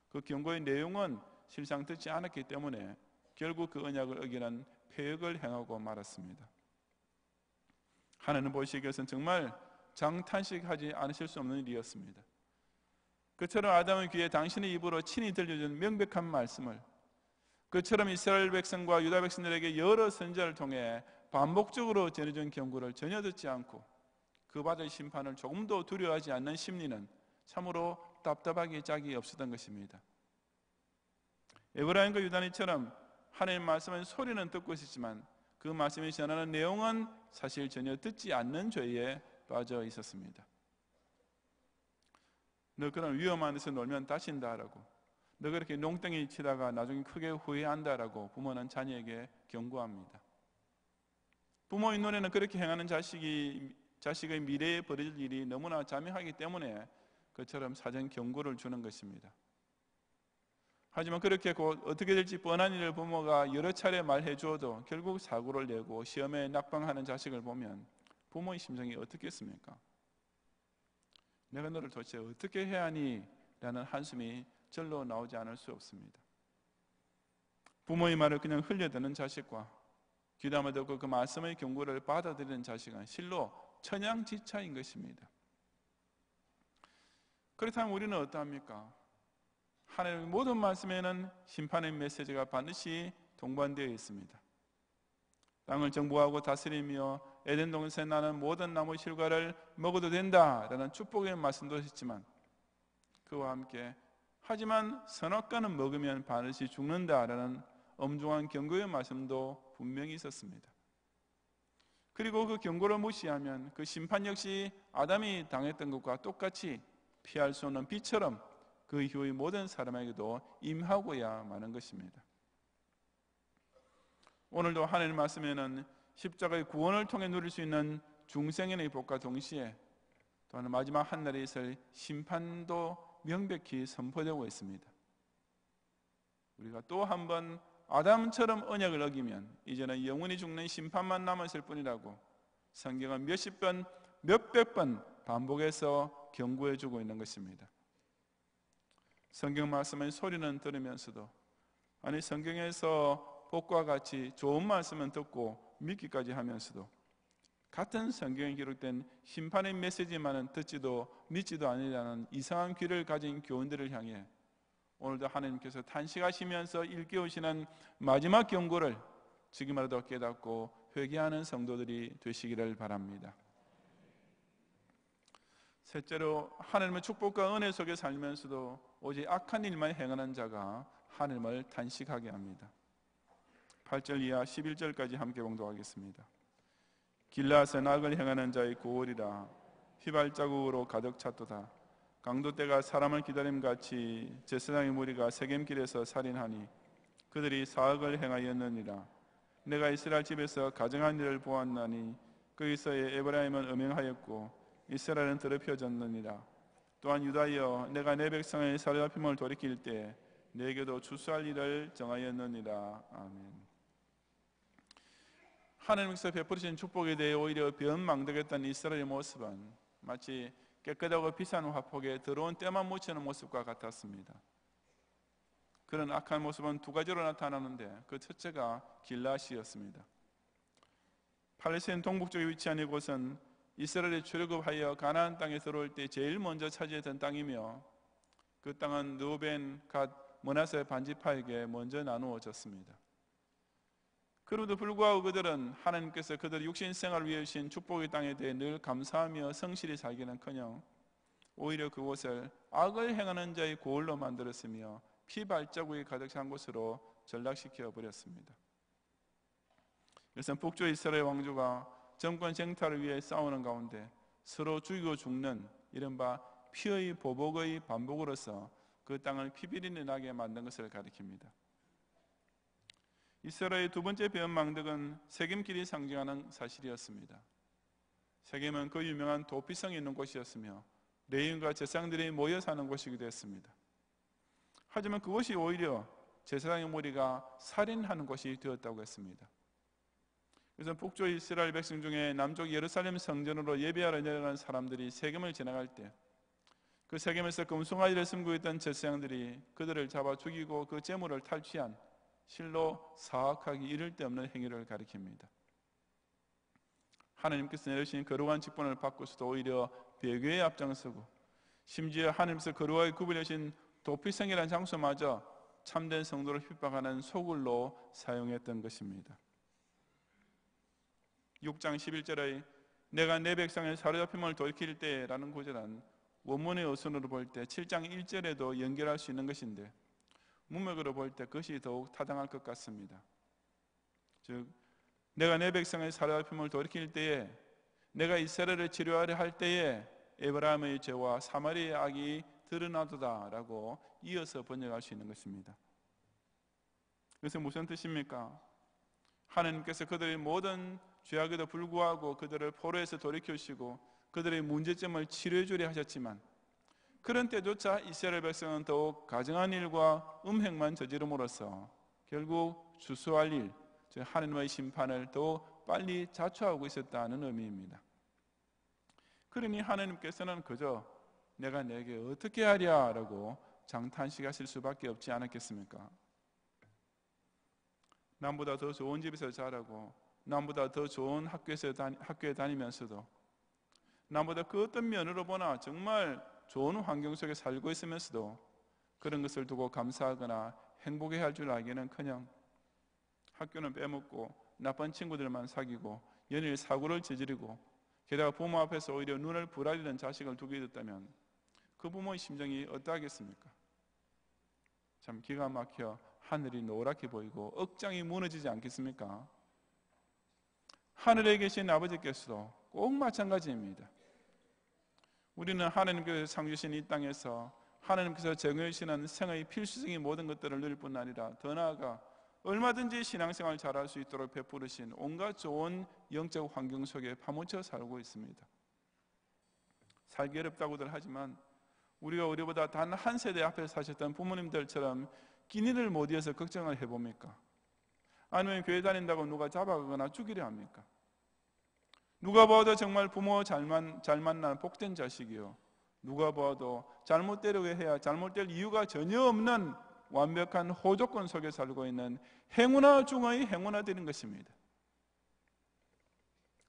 그 경고의 내용은 실상 듣지 않았기 때문에 결국 그 언약을 어기는 폐역을 행하고 말았습니다. 하나님 보시기에 것은 정말 장탄식하지 않으실 수 없는 일이었습니다. 그처럼 아담의 귀에 당신의 입으로 친히 들려준 명백한 말씀을, 그처럼 이스라엘 백성과 유다 백성들에게 여러 선지자를 통해 반복적으로 전해준 경고를 전혀 듣지 않고 그 받을 심판을 조금도 두려워하지 않는 심리는 참으로 답답하기 짝이 없었던 것입니다. 에브라임과 유다니처럼 하나님 말씀은 소리는 듣고 있었지만 그 말씀이 전하는 내용은 사실 전혀 듣지 않는 죄에 빠져 있었습니다. 너 그런 위험한 데서 놀면 다친다라고, 너 그렇게 농땡이 치다가 나중에 크게 후회한다라고 부모는 자녀에게 경고합니다. 부모의 눈에는 그렇게 행하는 자식의 미래에 벌어질 일이 너무나 자명하기 때문에 그처럼 사전 경고를 주는 것입니다. 하지만 그렇게 곧 어떻게 될지 뻔한 일을 부모가 여러 차례 말해 주어도 결국 사고를 내고 시험에 낙방하는 자식을 보면 부모의 심정이 어떻겠습니까? 내가 너를 도대체 어떻게 해야 하니? 라는 한숨이 절로 나오지 않을 수 없습니다. 부모의 말을 그냥 흘려듣는 자식과 귀담아 듣고 그 말씀의 경고를 받아들이는 자식은 실로 천양지차인 것입니다. 그렇다면 우리는 어떠합니까? 하나님의 모든 말씀에는 심판의 메시지가 반드시 동반되어 있습니다. 땅을 정복하고 다스리며 에덴 동산에 나는 모든 나무 실과를 먹어도 된다라는 축복의 말씀도 있지만 그와 함께 하지만 선악과는 먹으면 반드시 죽는다라는 엄중한 경고의 말씀도 분명히 있었습니다. 그리고 그 경고를 무시하면 그 심판 역시 아담이 당했던 것과 똑같이 피할 수 없는 비처럼 그 이후의 모든 사람에게도 임하고야 마는 것입니다. 오늘도 하나님 말씀에는 십자가의 구원을 통해 누릴 수 있는 중생의 복과 동시에 또한 마지막 한날에 있을 심판도 명백히 선포되고 있습니다. 우리가 또 한 번 아담처럼 언약을 어기면 이제는 영원히 죽는 심판만 남았을 뿐이라고 성경은 몇십 번, 몇백 번 반복해서 경고해주고 있는 것입니다. 성경 말씀의 소리는 들으면서도 아니 성경에서 복과 같이 좋은 말씀은 듣고 믿기까지 하면서도 같은 성경에 기록된 심판의 메시지만은 듣지도 믿지도 않으려는 이상한 귀를 가진 교인들을 향해 오늘도 하나님께서 탄식하시면서 일깨우시는 마지막 경고를 지금이라도 깨닫고 회개하는 성도들이 되시기를 바랍니다. 셋째로 하나님의 축복과 은혜 속에 살면서도 오직 악한 일만 행하는 자가 하나님을 탄식하게 합니다. 8절 이하 11절까지 함께 봉독하겠습니다. 길라앗은 악을 행하는 자의 고을이라 휘발자국으로 가득 찼도다. 강도떼가 사람을 기다림같이 제사장의 무리가 세겜길에서 살인하니 그들이 사악을 행하였느니라. 내가 이스라엘 집에서 가정한 일을 보았나니 거기서의 에브라임은 음행하였고 이스라엘은 더럽혀졌느니라. 또한 유다여 내가 내 백성의 사로잡힘을 돌이킬 때 내게도 추수할 일을 정하였느니라. 아멘. 하나님께서 베푸시는 축복에 대해 오히려 변망덕했던 이스라엘의 모습은 마치 깨끗하고 비싼 화폭에 더러운 때만 묻히는 모습과 같았습니다. 그런 악한 모습은 두 가지로 나타나는데 그 첫째가 길라앗이었습니다. 팔레스타인 동북쪽에 위치한 이곳은 이스라엘이 출애굽하여 가나안 땅에 들어올 때 제일 먼저 차지했던 땅이며 그 땅은 르우벤, 갓, 므낫세 반지파에게 먼저 나누어졌습니다. 그럼에도 불구하고 그들은 하나님께서 그들의 육신 생활을 위해 주신 축복의 땅에 대해 늘 감사하며 성실히 살기는커녕 오히려 그곳을 악을 행하는 자의 고을로 만들었으며 피 발자국이 가득 찬 곳으로 전락시켜 버렸습니다. 그래서 북쪽 이스라엘 왕조가 정권 쟁탈을 위해 싸우는 가운데 서로 죽이고 죽는 이른바 피의 보복의 반복으로서 그 땅을 피비린내 나게 만든 것을 가리킵니다. 이스라엘의 두 번째 배은망덕은 세겜길이 상징하는 사실이었습니다. 세겜은 그 유명한 도피성이 있는 곳이었으며 레위인과 제사장들이 모여 사는 곳이기도 했습니다. 하지만 그것이 오히려 제사장의 무리가 살인하는 곳이 되었다고 했습니다. 그래서 북쪽 이스라엘 백성 중에 남쪽 예루살렘 성전으로 예배하러 내려간 사람들이 세겜을 지나갈 때 그 세겜에서 금송아지를 숨고 있던 제사장들이 그들을 잡아 죽이고 그 재물을 탈취한 실로 사악하기 이를 데 없는 행위를 가리킵니다. 하나님께서 내리신 거룩한 직분을 받고서도 오히려 배교에 앞장서고 심지어 하나님께서 거룩하게 구별하신 도피성이라는 장소마저 참된 성도를 핍박하는 소굴로 사용했던 것입니다. 6장 11절의 내가 내 백성의 사로잡힘을 돌이킬 때라는 구절은 원문의 어순으로 볼 때 7장 1절에도 연결할 수 있는 것인데 문맥으로 볼 때 그것이 더욱 타당할 것 같습니다. 즉 내가 내 백성의 사로잡힘을 돌이킬 때에 내가 이스라엘을 치료하려 할 때에 에브라임의 죄와 사마리아의 악이 드러나도다라고 이어서 번역할 수 있는 것입니다. 그래서 무슨 뜻입니까? 하나님께서 그들의 모든 죄악에도 불구하고 그들을 포로에서 돌이키시고 그들의 문제점을 치료해 주려 하셨지만 그런 때조차 이스라엘 백성은 더욱 가증한 일과 음행만 저지름으로써 결국 주수할 일, 즉 하나님의 심판을 더욱 빨리 자초하고 있었다는 의미입니다. 그러니 하나님께서는 그저 내가 내게 어떻게 하랴라고 장탄식하실 수밖에 없지 않았겠습니까? 남보다 더 좋은 집에서 자라고 남보다 더 좋은 학교에 다니면서도 남보다 그 어떤 면으로 보나 정말 좋은 환경 속에 살고 있으면서도 그런 것을 두고 감사하거나 행복해할 줄 알기는커녕 학교는 빼먹고 나쁜 친구들만 사귀고 연일 사고를 저지르고 게다가 부모 앞에서 오히려 눈을 부라리는 자식을 두게 됐다면 그 부모의 심정이 어떠하겠습니까? 참 기가 막혀 하늘이 노랗게 보이고 억장이 무너지지 않겠습니까? 하늘에 계신 아버지께서도 꼭 마찬가지입니다. 우리는 하나님께서 상주신 이 땅에서 하나님께서 정해주시는 생의 필수적인 모든 것들을 누릴 뿐 아니라 더 나아가 얼마든지 신앙생활 잘할 수 있도록 베푸르신 온갖 좋은 영적 환경 속에 파묻혀 살고 있습니다. 살기 어렵다고들 하지만 우리가 우리보다 단 한 세대 앞에 사셨던 부모님들처럼 끼니를 못 이어서 걱정을 해봅니까? 아니면 교회 다닌다고 누가 잡아가거나 죽이려 합니까? 누가 봐도 정말 부모 잘 만난 복된 자식이요, 누가 봐도 잘못되려고 해야 잘못될 이유가 전혀 없는 완벽한 호조건 속에 살고 있는 행운아 중의 행운아들인 것입니다.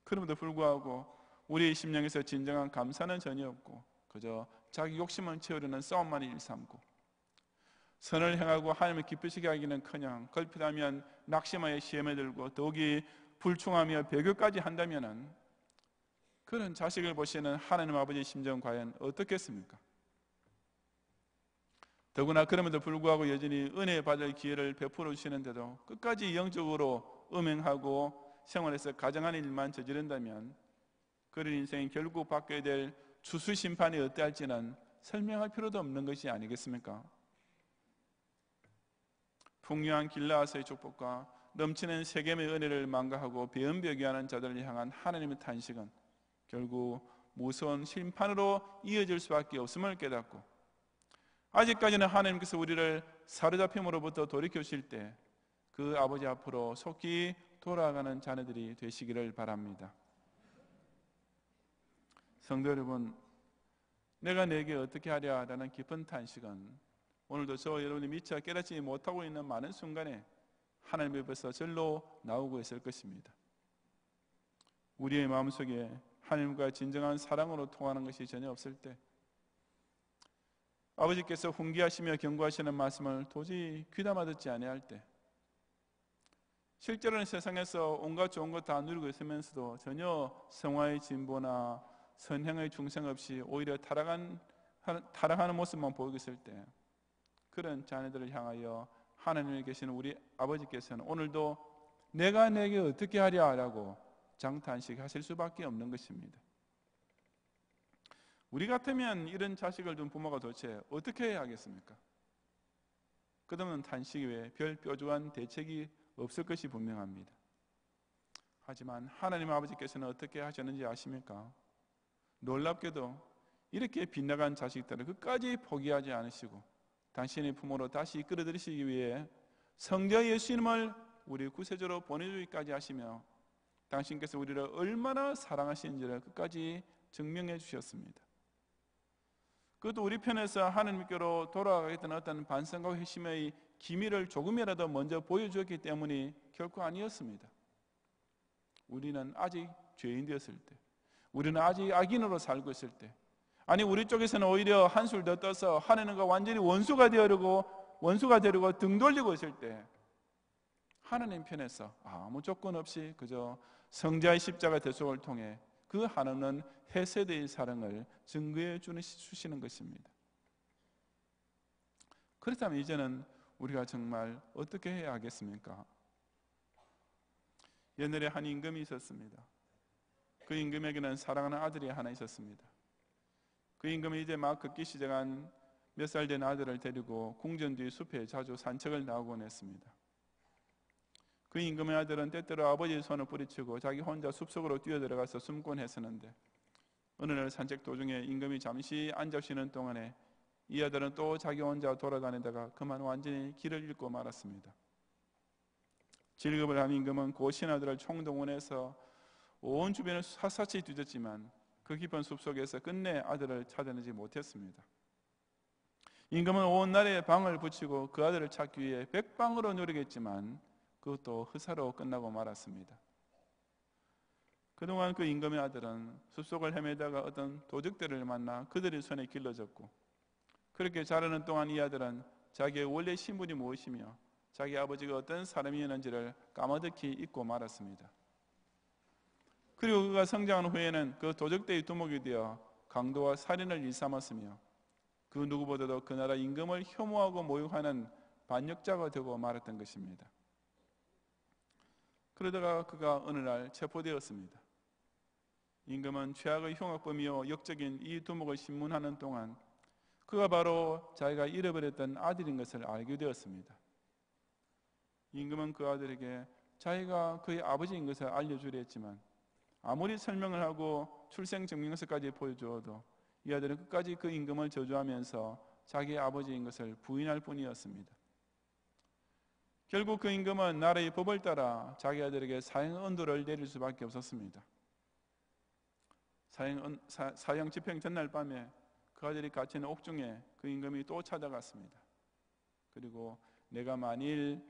그럼에도 불구하고 우리의 심령에서 진정한 감사는 전혀 없고 그저 자기 욕심을 채우려는 싸움만 일삼고 선을 행하고 하나님을 기쁘시게 하기는커녕 걸핏하면 낙심하여 시험에 들고 더욱이 불충하며 배교까지 한다면은 그런 자식을 보시는 하나님 아버지의 심정은 과연 어떻겠습니까? 더구나 그럼에도 불구하고 여전히 은혜 받을 기회를 베풀어 주시는데도 끝까지 영적으로 음행하고 생활에서 가정한 일만 저지른다면 그런 인생이 결국 받게 될 추수 심판이 어떠할지는 설명할 필요도 없는 것이 아니겠습니까? 풍요한 길라앗의 축복과 넘치는 세겜의 은혜를 망가하고 배은배교하는 자들을 향한 하나님의 탄식은 결국 무서운 심판으로 이어질 수밖에 없음을 깨닫고 아직까지는 하나님께서 우리를 사로잡힘으로부터 돌이켜주실 때 그 아버지 앞으로 속히 돌아가는 자녀들이 되시기를 바랍니다. 성도 여러분, 내가 내게 어떻게 하랴라는 깊은 탄식은 오늘도 저 여러분이 미처 깨닫지 못하고 있는 많은 순간에 하나님 앞에서 절로 나오고 있을 것입니다. 우리의 마음속에 하나님과 진정한 사랑으로 통하는 것이 전혀 없을 때, 아버지께서 훈계하시며 경고하시는 말씀을 도저히 귀담아 듣지 아니할 때, 실제로는 세상에서 온갖 좋은 것 다 누리고 있으면서도 전혀 성화의 진보나 선행의 중생 없이 오히려 타락하는 모습만 보이고 있을 때, 그런 자녀들을 향하여 하나님에 계시는 우리 아버지께서는 오늘도 내가 내게 어떻게 하랴라고 장탄식 하실 수밖에 없는 것입니다. 우리 같으면 이런 자식을 둔 부모가 도대체 어떻게 해야 하겠습니까? 끝없는 탄식 외에 별 뾰족한 대책이 없을 것이 분명합니다. 하지만 하나님 아버지께서는 어떻게 하셨는지 아십니까? 놀랍게도 이렇게 빗나간 자식들을 끝까지 포기하지 않으시고 당신의 부모로 다시 이끌어들이시기 위해 성자 예수님을 우리 구세주로 보내주기까지 하시며 당신께서 우리를 얼마나 사랑하시는지를 끝까지 증명해 주셨습니다. 그것도 우리 편에서 하나님께로 돌아가겠다는 어떤 반성과 회심의 기미를 조금이라도 먼저 보여주었기 때문이 결코 아니었습니다. 우리는 아직 죄인 되었을 때, 우리는 아직 악인으로 살고 있을 때, 아니 우리 쪽에서는 오히려 한술 더 떠서 하나님과 완전히 원수가 되려고 등 돌리고 있을 때 하나님 편에서 아무 조건 없이 그저 성자의 십자가 대속을 통해 그 하나님은 헤세드의 사랑을 증거해 주시는 것입니다. 그렇다면 이제는 우리가 정말 어떻게 해야 하겠습니까? 옛날에 한 임금이 있었습니다. 그 임금에게는 사랑하는 아들이 하나 있었습니다. 그 임금은 이제 막 걷기 시작한 몇 살 된 아들을 데리고 궁전 뒤 숲에 자주 산책을 나오곤 했습니다. 그 임금의 아들은 때때로 아버지의 손을 뿌리치고 자기 혼자 숲속으로 뛰어들어가서 숨곤 했었는데 어느 날 산책 도중에 임금이 잠시 앉아 쉬는 동안에 이 아들은 또 자기 혼자 돌아다니다가 그만 완전히 길을 잃고 말았습니다. 질겁을 한 임금은 그 신하들을 총동원해서 온 주변을 샅샅이 뒤졌지만 그 깊은 숲속에서 끝내 아들을 찾아내지 못했습니다. 임금은 온 날에 방을 붙이고 그 아들을 찾기 위해 백방으로 노력했지만 그것도 흑사로 끝나고 말았습니다. 그동안 그 임금의 아들은 숲속을 헤매다가 어떤 도적들을 만나 그들의 손에 길러졌고 그렇게 자라는 동안 이 아들은 자기의 원래 신분이 무엇이며 자기 아버지가 어떤 사람이었는지를 까마득히 잊고 말았습니다. 그리고 그가 성장한 후에는 그 도적대의 두목이 되어 강도와 살인을 일삼았으며 그 누구보다도 그 나라 임금을 혐오하고 모욕하는 반역자가 되고 말았던 것입니다. 그러다가 그가 어느 날 체포되었습니다. 임금은 최악의 흉악범이요 역적인 이 두목을 신문하는 동안 그가 바로 자기가 잃어버렸던 아들인 것을 알게 되었습니다. 임금은 그 아들에게 자기가 그의 아버지인 것을 알려주려 했지만 아무리 설명을 하고 출생증명서까지 보여주어도 이 아들은 끝까지 그 임금을 저주하면서 자기의 아버지인 것을 부인할 뿐이었습니다. 결국 그 임금은 나라의 법을 따라 자기 아들에게 사형 언도를 내릴 수밖에 없었습니다. 사형 집행 전날 밤에 그 아들이 갇히는 옥중에 그 임금이 또 찾아갔습니다. 그리고 내가 만일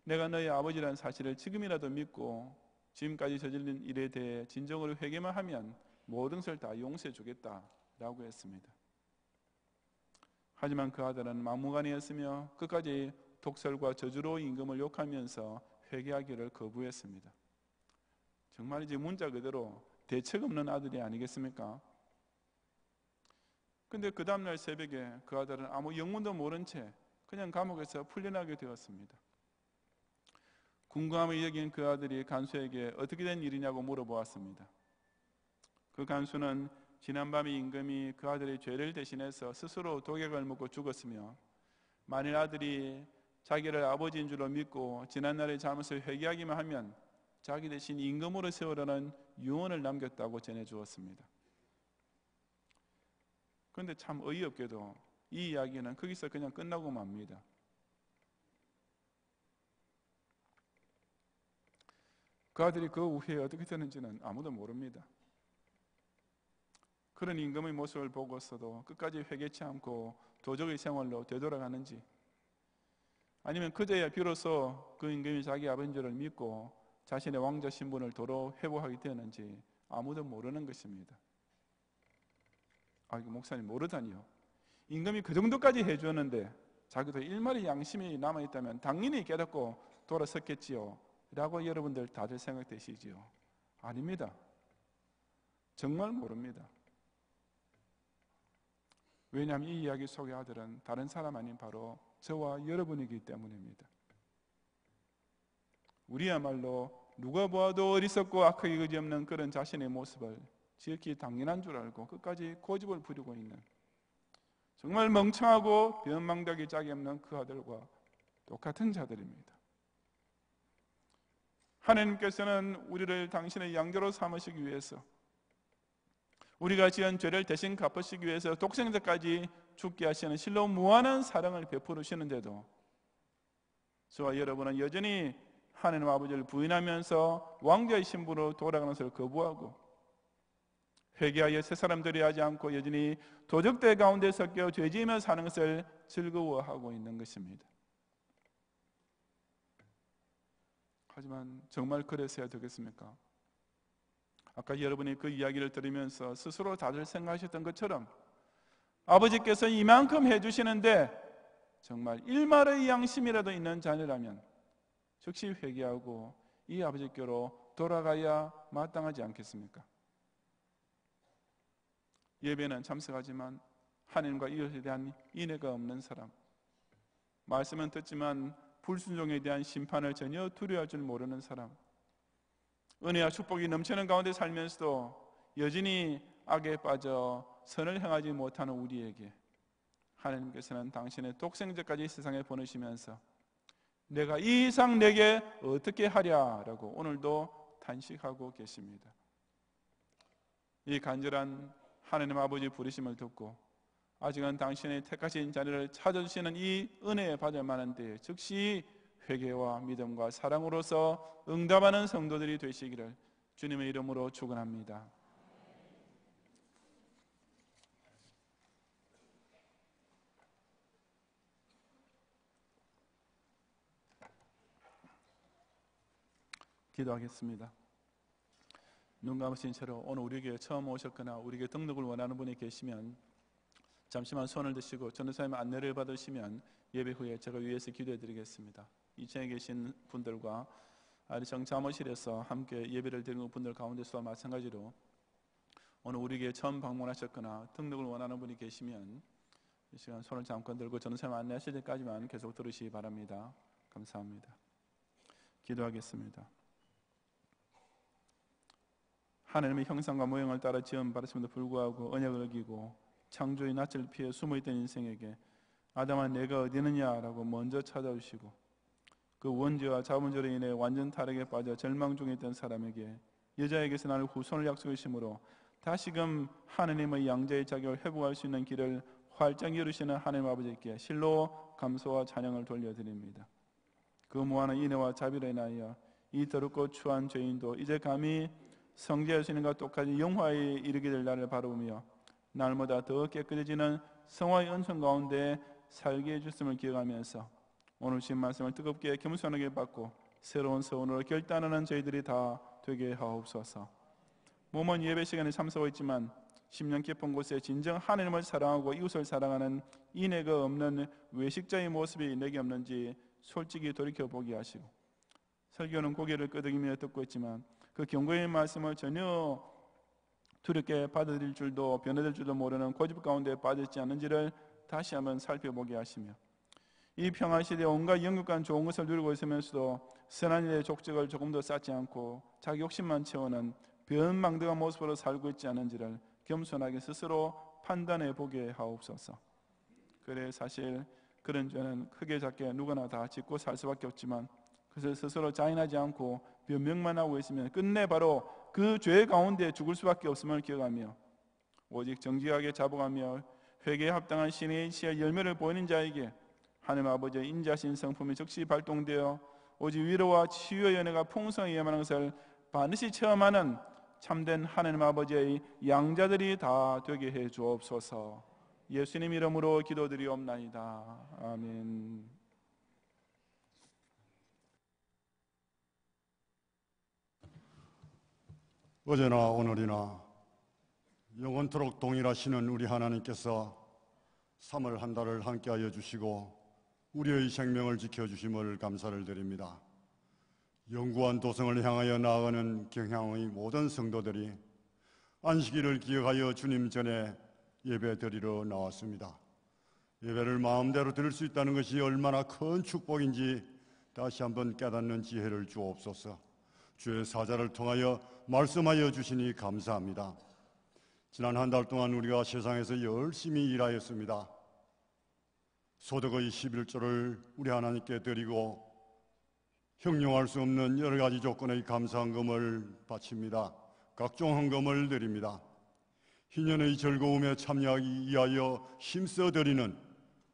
내가 너의 아버지라는 사실을 지금이라도 믿고 지금까지 저지른 일에 대해 진정으로 회개만 하면 모든 것을 다 용서해 주겠다라고 했습니다. 하지만 그 아들은 막무가내였으며 끝까지 독설과 저주로 임금을 욕하면서 회개하기를 거부했습니다. 정말이지 문자 그대로 대책 없는 아들이 아니겠습니까? 근데 그 다음날 새벽에 그 아들은 아무 영문도 모른 채 그냥 감옥에서 풀려나게 되었습니다. 궁금함을 여긴 그 아들이 간수에게 어떻게 된 일이냐고 물어보았습니다. 그 간수는 지난밤에 임금이 그 아들의 죄를 대신해서 스스로 독약을 먹고 죽었으며 만일 아들이 자기를 아버지인 줄로 믿고 지난날의 잘못을 회개하기만 하면 자기 대신 임금으로 세우라는 유언을 남겼다고 전해주었습니다. 그런데 참 어이없게도 이 이야기는 거기서 그냥 끝나고 맙니다. 그 아들이 그 후에 어떻게 되는지는 아무도 모릅니다. 그런 임금의 모습을 보고서도 끝까지 회개치 않고 도적의 생활로 되돌아가는지 아니면 그제야 비로소 그 임금이 자기 아버지인 줄을 믿고 자신의 왕자 신분을 도로 회복하게 되는지 아무도 모르는 것입니다. 이거 목사님 모르다니요. 임금이 그 정도까지 해주었는데 자기도 일말의 양심이 남아있다면 당연히 깨닫고 돌아섰겠지요 라고 여러분들 다들 생각되시지요? 아닙니다. 정말 모릅니다. 왜냐하면 이 이야기 속의 아들은 다른 사람 아닌 바로 저와 여러분이기 때문입니다. 우리야말로 누가 보아도 어리석고 악하기 그지없는 그런 자신의 모습을 지극히 당연한 줄 알고 끝까지 고집을 부리고 있는, 정말 멍청하고 변망덕이 짝이 없는 그 아들과 똑같은 자들입니다. 하나님께서는 우리를 당신의 양자로 삼으시기 위해서, 우리가 지은 죄를 대신 갚으시기 위해서 독생자까지 죽게 하시는 실로 무한한 사랑을 베푸시는데도 저와 여러분은 여전히 하나님 아버지를 부인하면서 왕자의 신분으로 돌아가는 것을 거부하고 회개하여 새 사람들이 하지 않고 여전히 도적대 가운데 섞여 죄지으며 사는 것을 즐거워하고 있는 것입니다. 하지만 정말 그래서야 되겠습니까? 아까 여러분이 그 이야기를 들으면서 스스로 다들 생각하셨던 것처럼 아버지께서 이만큼 해주시는데 정말 일말의 양심이라도 있는 자녀라면 즉시 회개하고 이 아버지께로 돌아가야 마땅하지 않겠습니까? 예배는 참석하지만 하나님과 이웃에 대한 인애가 없는 사람, 말씀은 듣지만 불순종에 대한 심판을 전혀 두려워할 줄 모르는 사람, 은혜와 축복이 넘치는 가운데 살면서도 여전히 악에 빠져 선을 행하지 못하는 우리에게 하나님께서는 당신의 독생자까지 세상에 보내시면서 내가 이 이상 내게 어떻게 하랴라고 오늘도 단식하고 계십니다. 이 간절한 하나님 아버지 부르심을 듣고 아직은 당신의 택하신 자리를 찾아주시는 이 은혜에 받을 만한 때에 즉시 회개와 믿음과 사랑으로서 응답하는 성도들이 되시기를 주님의 이름으로 축원합니다. 기도하겠습니다. 눈 감으신 채로 오늘 우리에게 처음 오셨거나 우리에게 등록을 원하는 분이 계시면 잠시만 손을 드시고 전도사님 안내를 받으시면 예배 후에 제가 위에서 기도해 드리겠습니다. 2층에 계신 분들과 아리정 사무실에서 함께 예배를 드리는 분들 가운데서도 마찬가지로 오늘 우리에게 처음 방문하셨거나 등록을 원하는 분이 계시면 이 시간 손을 잠깐 들고 전도사님 안내하실 때까지만 계속 들으시기 바랍니다. 감사합니다. 기도하겠습니다. 하나님의 형상과 모형을 따라 지음 받으심에도 불구하고 언약을 어기고 창조의 낯을 피해 숨어있던 인생에게 아담아 내가 어디 있느냐라고 먼저 찾아오시고 그 원죄와 자본죄로 인해 완전 타락에 빠져 절망 중에 있던 사람에게 여자에게서 나를 후손을 약속하심으로 다시금 하나님의 양자의 자격을 회복할 수 있는 길을 활짝 열으시는 하나님 아버지께 실로 감사와 찬양을 돌려드립니다. 그 무한한 인애와 자비로 인하여 이 더럽고 추한 죄인도 이제 감히 성자 예수님과 똑같이 영화에 이르게 될 날을 바라보며 날마다 더 깨끗해지는 성화의 은총 가운데 살게 해주심을 기억하면서 오늘 주신 말씀을 뜨겁게 겸손하게 받고 새로운 서원으로 결단하는 저희들이 다 되게 하옵소서. 몸은 예배 시간에 참석하고 있지만 심령 깊은 곳에 진정 하나님을 사랑하고 이웃을 사랑하는 인애가 없는 외식자의 모습이 내게 없는지 솔직히 돌이켜보게 하시고 설교는 고개를 끄덕이며 듣고 있지만 그 경고의 말씀을 전혀 두렵게 받아들일 줄도 변화될 줄도 모르는 고집 가운데 빠졌지 않은지를 다시 한번 살펴보게 하시며 이 평화시대에 온갖 영육간 좋은 것을 누리고 있으면서도 선한 일의 족적을 조금 더 쌓지 않고 자기 욕심만 채우는 변망덕한 모습으로 살고 있지 않은지를 겸손하게 스스로 판단해 보게 하옵소서. 그래 사실 그런 죄는 크게 작게 누구나 다 짓고 살 수밖에 없지만 그것을 스스로 자인하지 않고 변명만 하고 있으면 끝내 바로 그 죄 가운데 죽을 수밖에 없음을 기억하며 오직 정직하게 자복하며 회개에 합당한 신의 시의 열매를 보이는 자에게 하나님 아버지의 인자신 성품이 즉시 발동되어 오직 위로와 치유의 은혜가 풍성하게 임하는 것을 반드시 체험하는 참된 하나님 아버지의 양자들이 다 되게 해 주옵소서. 예수님 이름으로 기도드리옵나이다. 아멘. 어제나 오늘이나 영원토록 동일하시는 우리 하나님께서 3월 한 달을 함께하여 주시고 우리의 생명을 지켜주심을 감사를 드립니다. 영구한 도성을 향하여 나아가는 경향의 모든 성도들이 안식일을 기억하여 주님 전에 예배 드리러 나왔습니다. 예배를 마음대로 드릴 수 있다는 것이 얼마나 큰 축복인지 다시 한번 깨닫는 지혜를 주옵소서. 주의 사자를 통하여 말씀하여 주시니 감사합니다. 지난 한 달 동안 우리가 세상에서 열심히 일하였습니다. 소득의 11조를 우리 하나님께 드리고 형용할 수 없는 여러 가지 조건의 감사헌금을 바칩니다. 각종 헌금을 드립니다. 희년의 즐거움에 참여하기 위하여 힘써 드리는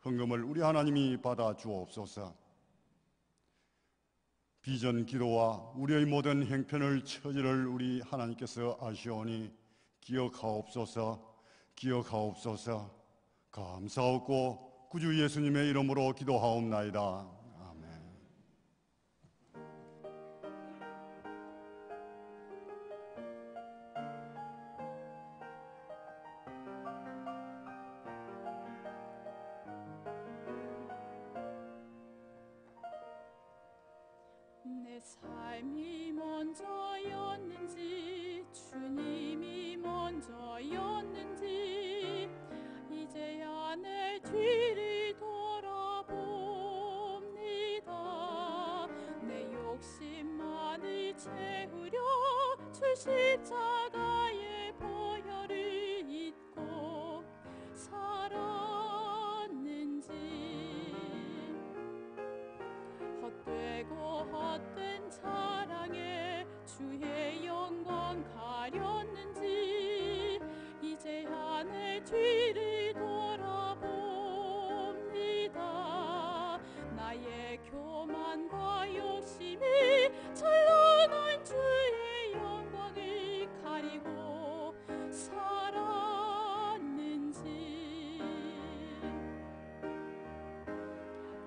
헌금을 우리 하나님이 받아 주옵소서. 비전 기도와 우리의 모든 행편을 처지를 우리 하나님께서 아시오니 기억하옵소서. 기억하옵소서. 감사하고 구주 예수님의 이름으로 기도하옵나이다. 아멘. 내 삶이 먼저였는지 주님이 먼저였는지 이제야 내 뒤를 돌아봅니다. 내 욕심만을 채우려 주 십자가의 보혈을 잊고 살았는지 헛되고 헛된 자랑에 주의 영광 가렸는지 이제야 내 뒤를 돌아봅니다. 나의 교만과 욕심이 찬란한 주의 영광을 가리고 살았는지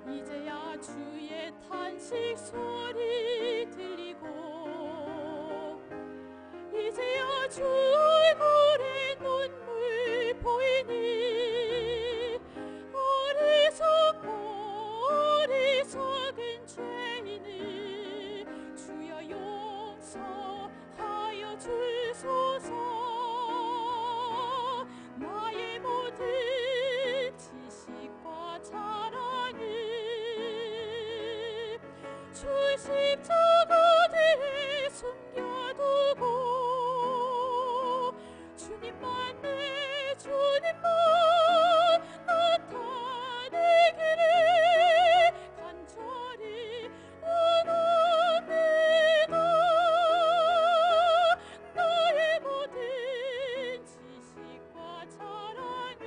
이제야 주의 탄식 소리 들리고 이제야 주 얼굴에 눈물 보이니 어리석은 죄인을 주여 용서하여 주소서. 나의 모든 지식과 자랑을 주 십자가 뒤에 숨겨두고 주님만 나타내기를 간절히 원합니다. 나의 모든 지식과 자랑을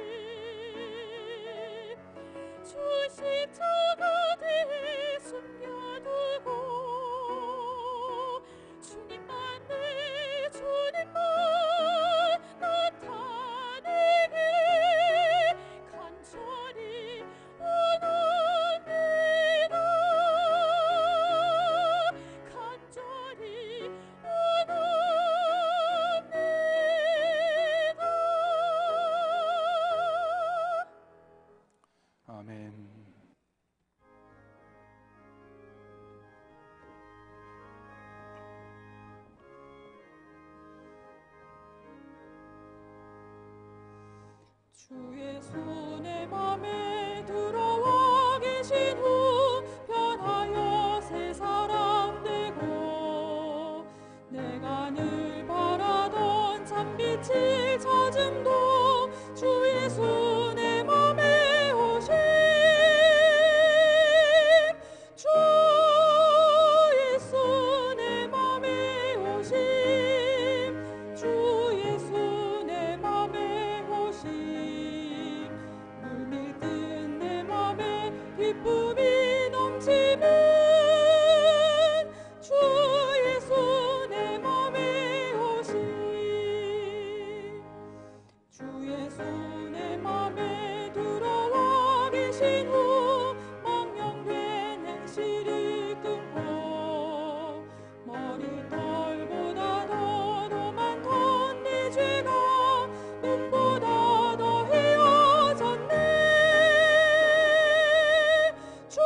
주 십자가 뒤에 숨겨두고 주님만 나타내길 간절히 원합니다. 간절히 원합니다. 아멘. 주의 손에 맘에 들어와 계신 후 변하여 새 사람 되고 내가 늘 바라던 참빛을 찾음도 주의 손에 맘에 오심 주의 손에 맘에 오심 주의 손에 맘에 오심 물밀듯 내 맘에 기쁨이 넘치는 주의 손에 맘에 오심 주의 손에 맘에 들어와 계신 후 망령된 행실을 끊고 머리털보다 더 많던 내 죄가 눈보다 더 헤어졌네. 주의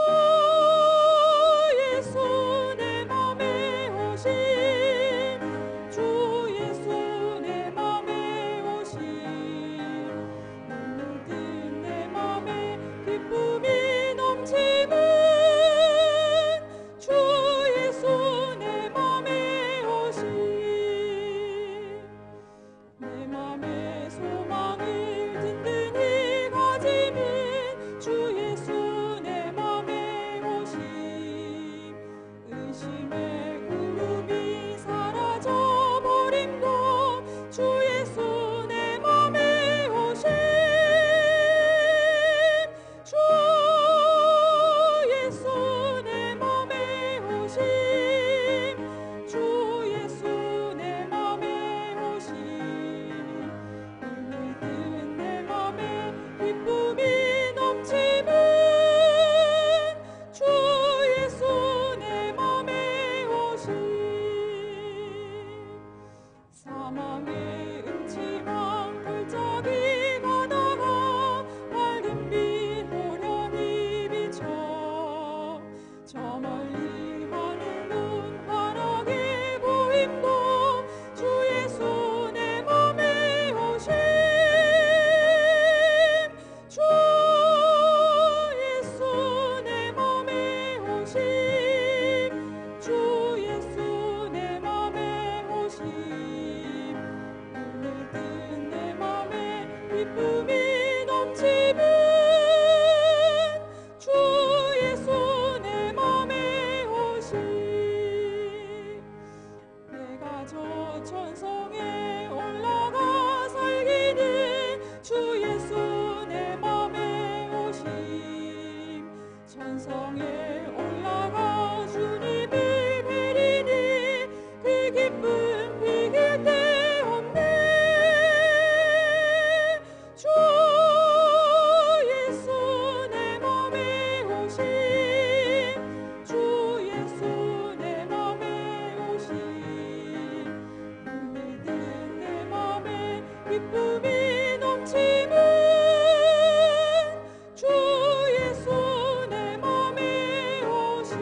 산성에 올라가 주님을 뵈리니 그 기쁨 비길 데 없네. 주 예수 내 맘에 오신 주 예수 내 맘에 오신 그대는 내 맘에 기쁨이 넘치는 주 예수 내 맘에 오신.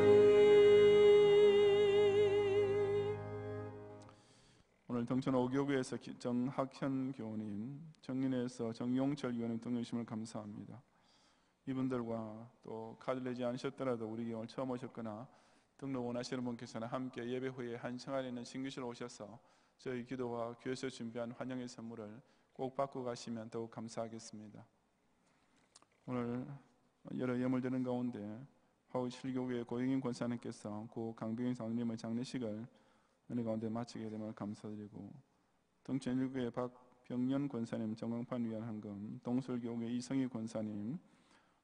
오늘 동천 5교구에서 정학현 교우님, 정인에서 정용철 교우님 등록심을 감사합니다. 이분들과 또 카드 내지 않으셨더라도 우리 교회 처음 오셨거나 등록 원하시는 분께서는 함께 예배 후에 한성안에 있는 신교실 오셔서 저희 기도와 교회에서 준비한 환영의 선물을 꼭 받고 가시면 더욱 감사하겠습니다. 오늘 여러 예물 드는 가운데 화우 7교구의 고영인 권사님께서 고 강병인 장로님의 장례식을 은혜 가운데 마치게 됨을 감사드리고, 동천 1교의 박병년 권사님 정광판 위안 헌금, 동설교회 이성희 권사님,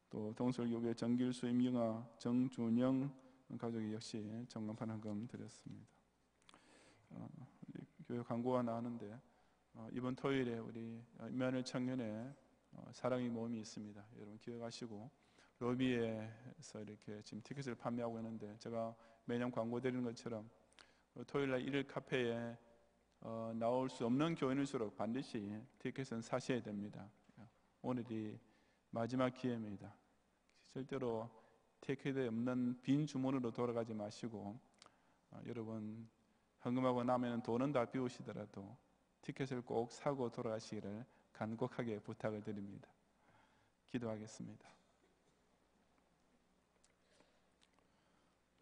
또 동설교회 정길수, 임영아, 정준영 가족이 역시 정광판 헌금 드렸습니다. 교회 광고가 나오는데 이번 토요일에 우리 임마누엘 청년회 사랑의 모임이 있습니다. 여러분 기억하시고 로비에서 이렇게 지금 티켓을 판매하고 있는데, 제가 매년 광고 드리는 것처럼 토요일날 일일 카페에 나올 수 없는 교인일수록 반드시 티켓은 사셔야 됩니다. 오늘이 마지막 기회입니다. 절대로 티켓에 없는 빈 주문으로 돌아가지 마시고, 여러분 헌금하고 나면 돈은 다 비우시더라도 티켓을 꼭 사고 돌아가시기를 간곡하게 부탁을 드립니다. 기도하겠습니다.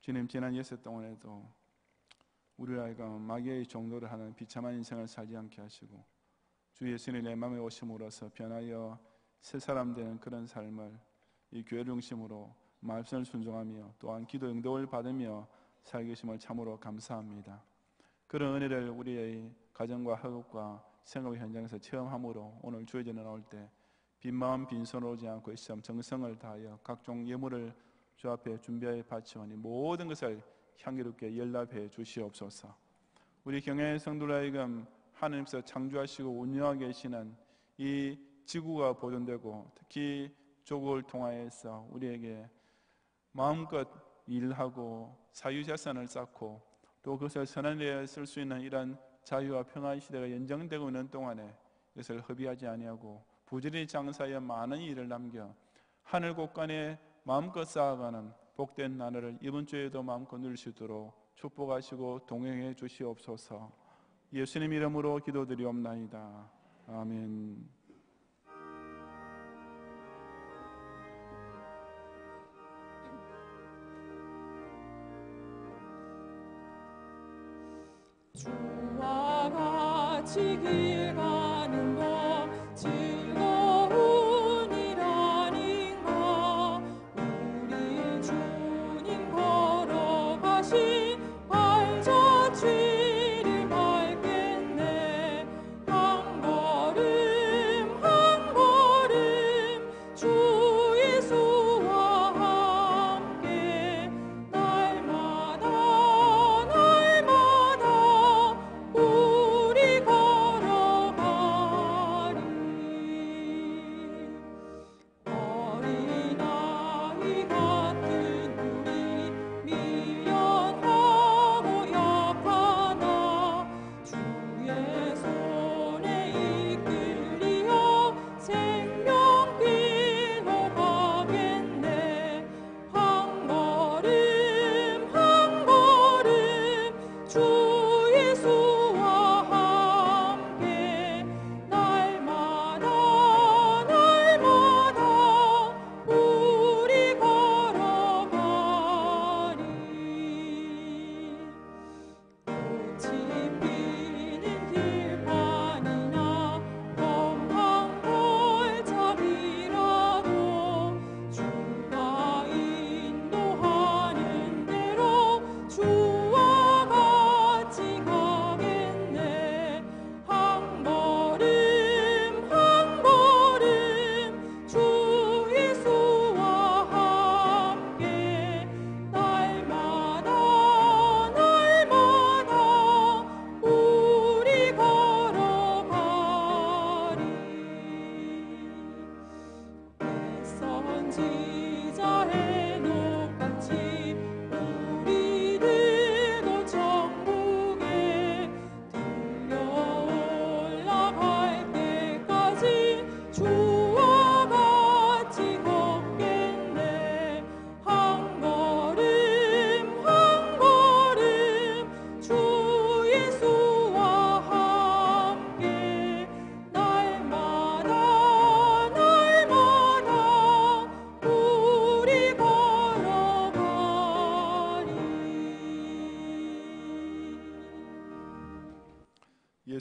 주님, 지난 예수 동안에도 우리 아이가 마귀의 종로를 하는 비참한 인생을 살지 않게 하시고, 주 예수님 내 마음에 오심으로써 변하여 새 사람 되는 그런 삶을 이 교회 중심으로 말씀을 순종하며 또한 기도 응답을 받으며 살게 하심을 참으로 감사합니다. 그런 은혜를 우리의 가정과 학업과 생활 현장에서 체험함으로 오늘 주의 나올 때 빈마음 빈손으로 오지 않고 이 시험 정성을 다하여 각종 예물을 주 앞에 준비하여 바치오니 모든 것을 향기롭게 연락해 주시옵소서. 우리 경외의 성도들 하여금 하나님께서 창조하시고 운영하고 계시는 이 지구가 보존되고 특히 조국을 통하여서 우리에게 마음껏 일하고 사유재산을 쌓고 또 그것을 선한 데에 쓸 수 있는 이런 자유와 평화의 시대가 연장되고 있는 동안에 이것을 허비하지 아니하고 부지런히 장사하여 많은 일을 남겨 하늘 곳간에 마음껏 쌓아가는 복된 나라를 이번 주에도 마음껏 누릴 수 있도록 축복하시고 동행해 주시옵소서. 예수님 이름으로 기도드리옵나이다. 아멘. 주와 같이 길 가는 것 즐거운 일 아닌가. 우리 주님 걸어가신 발자취를 밟겠네. 한 걸음 한 걸음 주 예수와 함께 날마다 날마다 우리 걸어가네.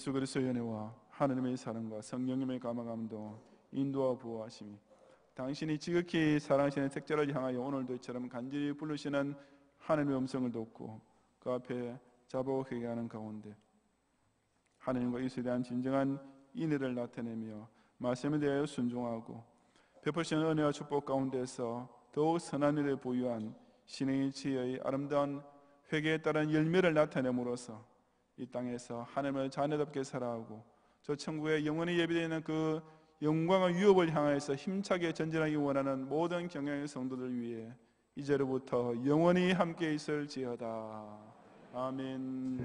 예수 그리스도의 은혜와 하나님의 사랑과 성령님의 감화감도 인도와 보호하심이 당신이 지극히 사랑하시는 택자를 향하여 오늘도 이처럼 간절히 부르시는 하나님의 음성을 듣고 그 앞에 자복 회개하는 가운데 하나님과 예수에 대한 진정한 인애를 나타내며 말씀에 대하여 순종하고 베푸시는 은혜와 축복 가운데서 더욱 선한 일을 보유한 신의 지혜의 아름다운 회개에 따른 열매를 나타내므로써 이 땅에서 하나님을 자녀답게 살아가고 저 천국에 영원히 예비되어 있는 그 영광의 유업을 향하여서 힘차게 전진하기 원하는 모든 경영의 성도들 위해 이제로부터 영원히 함께 있을지어다. 아멘.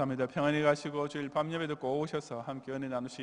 감사합니다. 평안히 가시고 주일 밤 예배도 꼭 오셔서 함께 은혜 나누시